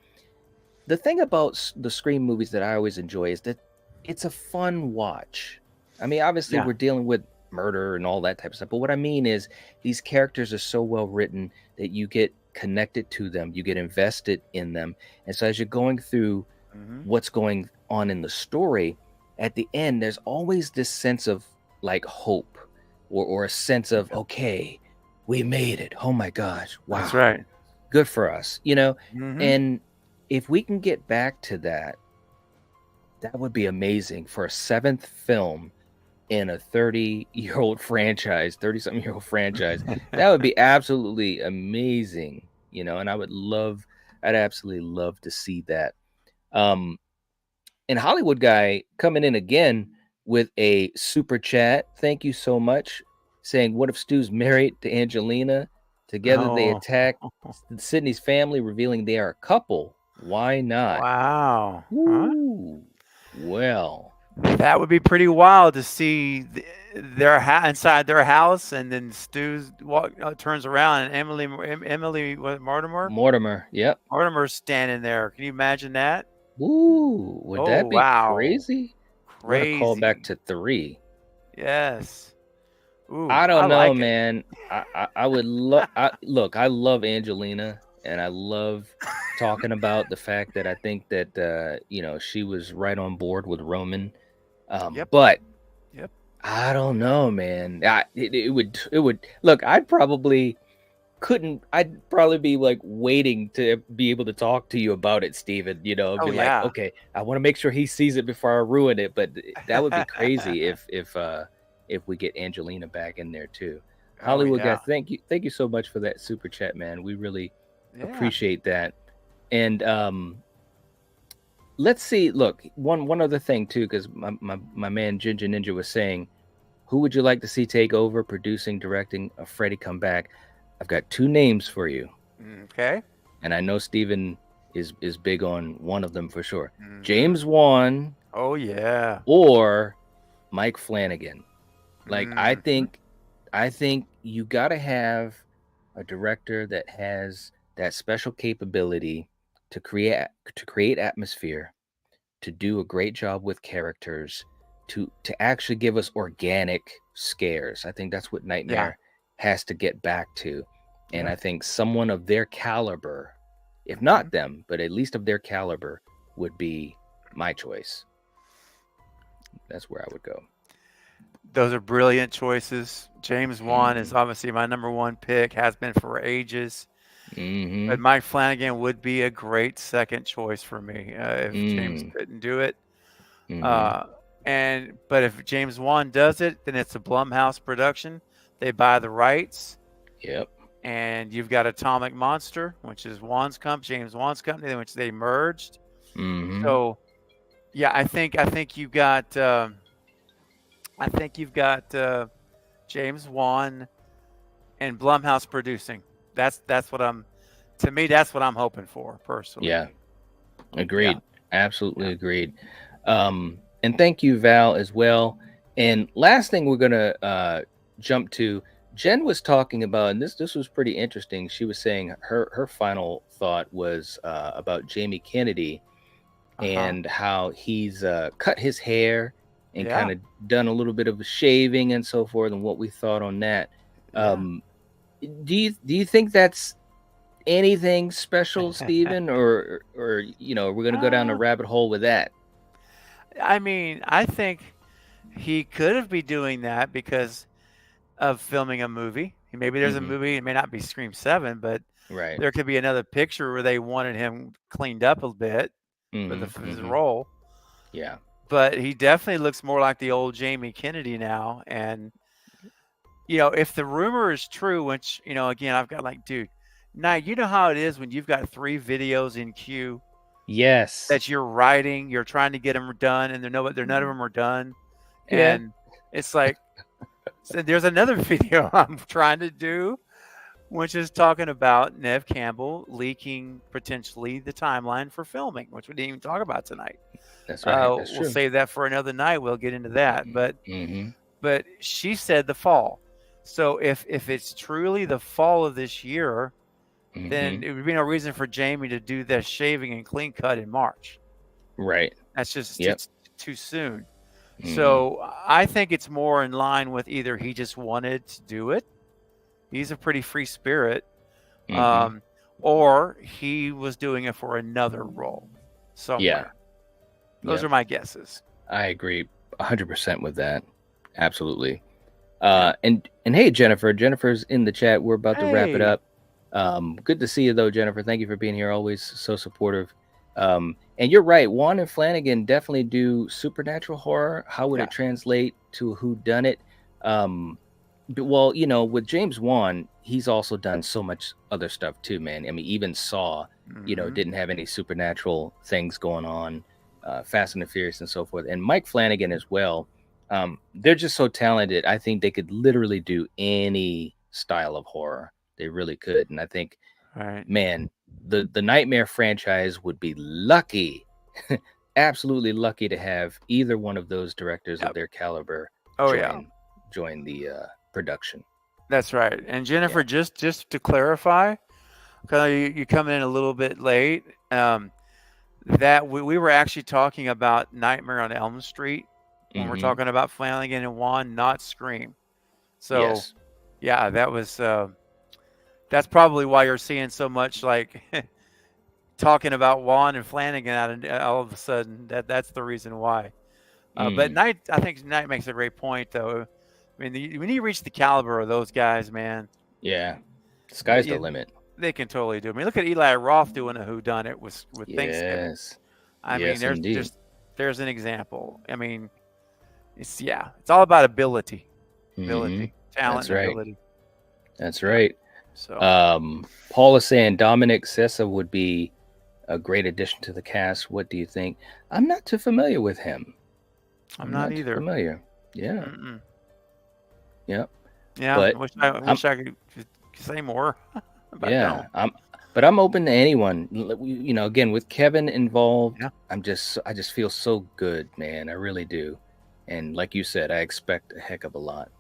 the thing about the Scream movies that I always enjoy is that it's a fun watch. I mean, obviously Yeah. we're dealing with murder and all that type of stuff, but what I mean is these characters are so well written that you get connected to them, you get invested in them. And so as you're going through Mhm. what's going on in the story, at the end there's always this sense of like hope, or a sense of, okay, we made it. Oh my gosh. Wow. That's right. Good for us, Mhm. And if we can get back to that, that would be amazing for a 7th film in a 30-year-old franchise, 30-something-year-old franchise. That would be absolutely amazing, and I'd absolutely love to see that. And Hollywood Guy coming in again with a super chat. Thank you so much. Saying, what if Stu's married to Angelina? Together they Oh. attack Sydney's family, revealing they are a couple. Why not? Wow. Huh? Ooh, well, That would be pretty wild to see their inside their house, and then Stu turns around and Emily Mortimer. Yep. Mortimer's standing there. Can you imagine that? Ooh, would Oh that be wow, crazy? What a callback to 3. Yes. Ooh, I don't know, like it. man. I would love. Look, I love Angelina, and I love talking about the fact that I think that she was right on board with Roman. Yep. But Yep. I don't know, man. It would look. I'd probably be like waiting to be able to talk to you about it, Steven. Oh, Be yeah. like, okay, I want to make sure he sees it before I ruin it. But that would be crazy if if we get Angelina back in there too. Oh, Hollywood yeah. guy, thank you so much for that super chat, man. We really Yeah. appreciate that. And let's see. Look, one other thing too, because my man Ginger Ninja was saying, who would you like to see take over producing, directing a Freddy comeback? I've got 2 names for you. Okay. And I know Steven is big on one of them for sure. Mhm. James Wan Oh yeah. or Mike Flanagan. Like Mhm. I think you got to have a director that has that special capability to create atmosphere, to do a great job with characters, to actually give us organic scares. I think that's what Nightmare has to get back to. And Yeah. I think someone of their caliber, if Mhm. not them, but at least of their caliber, would be my choice. That's where I would go. Those are brilliant choices. James Wan is obviously my number 1 pick, has been for ages. But Mike Flanagan would be a great second choice for me if James couldn't do it. But if James Wan does it, then it's a Blumhouse production. They buy the rights. Yep. And you've got Atomic Monster, which is James Wan's company, which they merged. So, yeah, I think you've got James Wan and Blumhouse producing. That's what I'm hoping for personally. Yeah. Agreed. Yeah. Absolutely agreed. And thank you, Val, as well. And last thing we're gonna jump to, Jen was talking about, and this was pretty interesting. She was saying her final thought was about Jamie Kennedy and how he's cut his hair and kind of done a little bit of shaving and so forth, and what we thought on that. Do you think that's anything special, Steven, or you know, we're gonna go down a rabbit hole with that? I mean, I think he could have been doing that because of filming a movie. Maybe there's a movie, it may not be Scream 7, but there could be another picture where they wanted him cleaned up a bit for his role. Yeah. But he definitely looks more like the old Jamie Kennedy now. And, you know, if the rumor is true, which, you know, again, I've got like, dude, now you know how it is when you've got 3 videos in queue. Yes. That you're writing, you're trying to get them done, and none of them are done. And it's like, so there's another video I'm trying to do, which is talking about Neve Campbell leaking potentially the timeline for filming, which we didn't even talk about tonight. That's right. That's we'll true. save that for another night. We'll get into that. But she said the fall. So if it's truly the fall of this year, then it would be no reason for Jamie to do that shaving and clean cut in March. Right. That's just too soon. So I think it's more in line with either he just wanted to do it. He's a pretty free spirit. Or he was doing it for another role somewhere. Those are my guesses. I agree 100% with that. Absolutely. And hey, Jennifer's in the chat. We're about to wrap it up. Good to see you though, Jennifer. Thank you for being here. Always so supportive. And you're right. Wan and Flanagan definitely do supernatural horror. How would it translate to a whodunit? Well, you know, with James Wan, he's also done so much other stuff too, man. I mean, even Saw, you know, didn't have any supernatural things going on. Fast and the Furious and so forth. And Mike Flanagan as well. They're just so talented. I think they could literally do any style of horror. They really could. And I think, man, the Nightmare franchise would be lucky, absolutely lucky to have either one of those directors of their caliber join the production. That's right. And Jennifer, just to clarify, because you come in a little bit late, that we were actually talking about Nightmare on Elm Street when we're talking about Flanagan and Wan, not Scream. So, that was that's probably why you're seeing so much like talking about Wan and Flanagan all of a sudden. That's the reason why. But I think Knight makes a great point, though. I mean, when you reach the caliber of those guys, man. Yeah, sky's the limit. They can totally do it. I mean, look at Eli Roth doing a whodunit with Thanksgiving. I mean, there's an example. I mean, it's all about ability. ability, talent, That's and right. ability. That's right. So Paul is saying Dominic Sessa would be a great addition to the cast. What do you think? I'm not too familiar with him. I'm not too either. familiar. Yeah. Mm-mm. Yep. Yeah. But I wish I could say more. But yeah, no. I'm open to anyone. You know, again, with Kevin involved, Yeah. I just feel so good, man. I really do. And like you said, I expect a heck of a lot.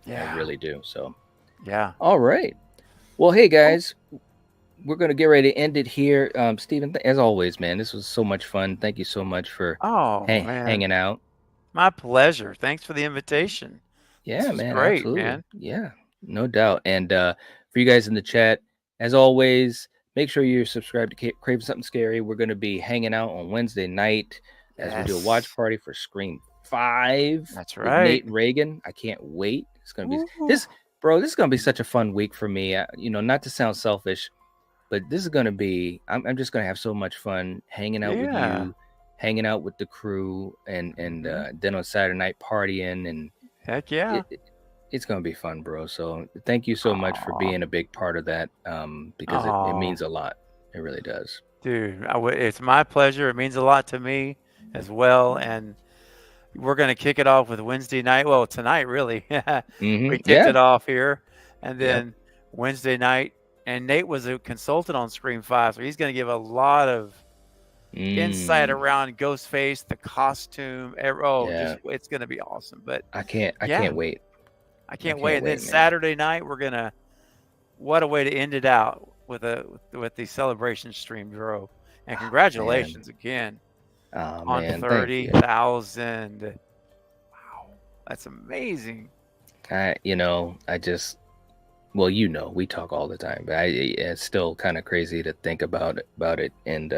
Yeah. I really do. So Yeah. all right. Well, hey guys, we're gonna get ready to end it here. Steven, as always, man, this was so much fun. Thank you so much for Man, hanging out. my pleasure. Thanks for the invitation. Yeah, This was man, great, absolutely. man. Yeah, no doubt. And for you guys in the chat, as always, make sure you're subscribed to Crave Something Scary. We're going to be hanging out on Wednesday night as we do a watch party for Scream 5. That's with right. Nate and Reagan. I can't wait. It's going to be this is going to be such a fun week for me. You know, not to sound selfish, but this is going to be, I'm just going to have so much fun hanging out with you, hanging out with the crew, and then on Saturday night partying, and heck yeah. It's going to be fun, bro. So thank you so much for being a big part of that, because it means a lot. It really does. Dude, it's my pleasure. It means a lot to me as well. And we're going to kick it off with Wednesday night. Well, tonight, really. We kicked it off here. And then Wednesday night. And Nate was a consultant on Scream 5. So he's going to give a lot of insight around Ghostface, the costume. It's going to be awesome. But I can't wait. I can't wait. And then Saturday night, what a way to end it out with the celebration stream, Dro. And congratulations again on 30,000. Wow, that's amazing. We talk all the time, but it's still kind of crazy to think about it. And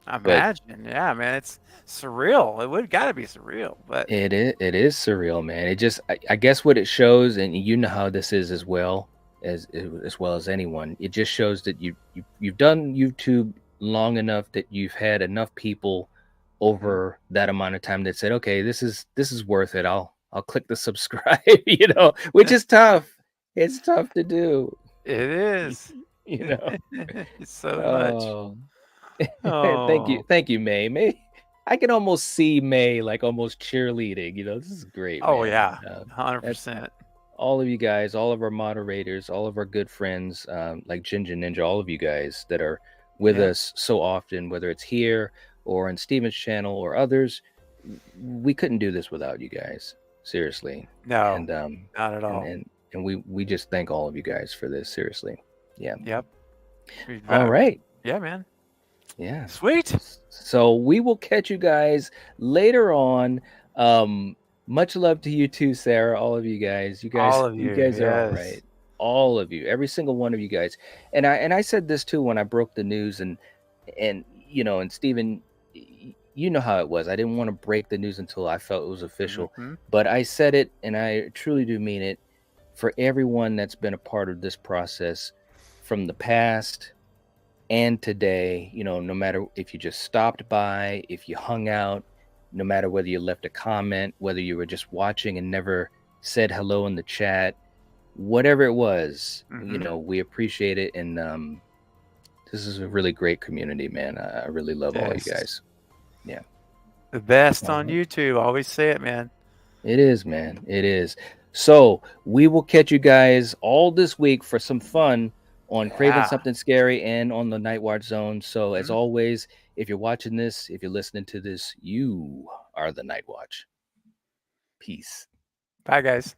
imagine, yeah, man, it's surreal. It would gotta be surreal, but it is surreal, man. It just, I guess what it shows, and you know how this is as well as anyone. It just shows that you've done YouTube long enough that you've had enough people over that amount of time that said, okay, this is worth it. I'll click the subscribe, which is tough. It's tough to do. It is. It's so much. Thank you, May. May, I can almost see May like almost cheerleading. This is great. Oh man. yeah, 100%. All of you guys, all of our moderators, all of our good friends, like Ginger Ninja, all of you guys that are with us so often, whether it's here or in Steven's channel or others, we couldn't do this without you guys. Seriously. No, and not at all. And we just thank all of you guys for this. Seriously. Yeah. Yep. All right. Yeah, man. Yeah. Sweet. So we will catch you guys later on. Much love to you too, Sarah. All of you guys. You guys are all right. All of you, every single one of you guys. And I said this too when I broke the news, and Steven, you know how it was. I didn't want to break the news until I felt it was official. But I said it, and I truly do mean it, for everyone that's been a part of this process from the past and today. No matter if you just stopped by, if you hung out, no matter whether you left a comment, whether you were just watching and never said hello in the chat, whatever it was, we appreciate it. And this is a really great community, man. I really love all you guys. Yeah. The best on YouTube. I always say it, man. It is, man. It is. So we will catch you guys all this week for some fun on Craving Something Scary and on the Nightwatch Zone. So as always, if you're watching this, if you're listening to this, you are the Nightwatch. Peace. Bye, guys.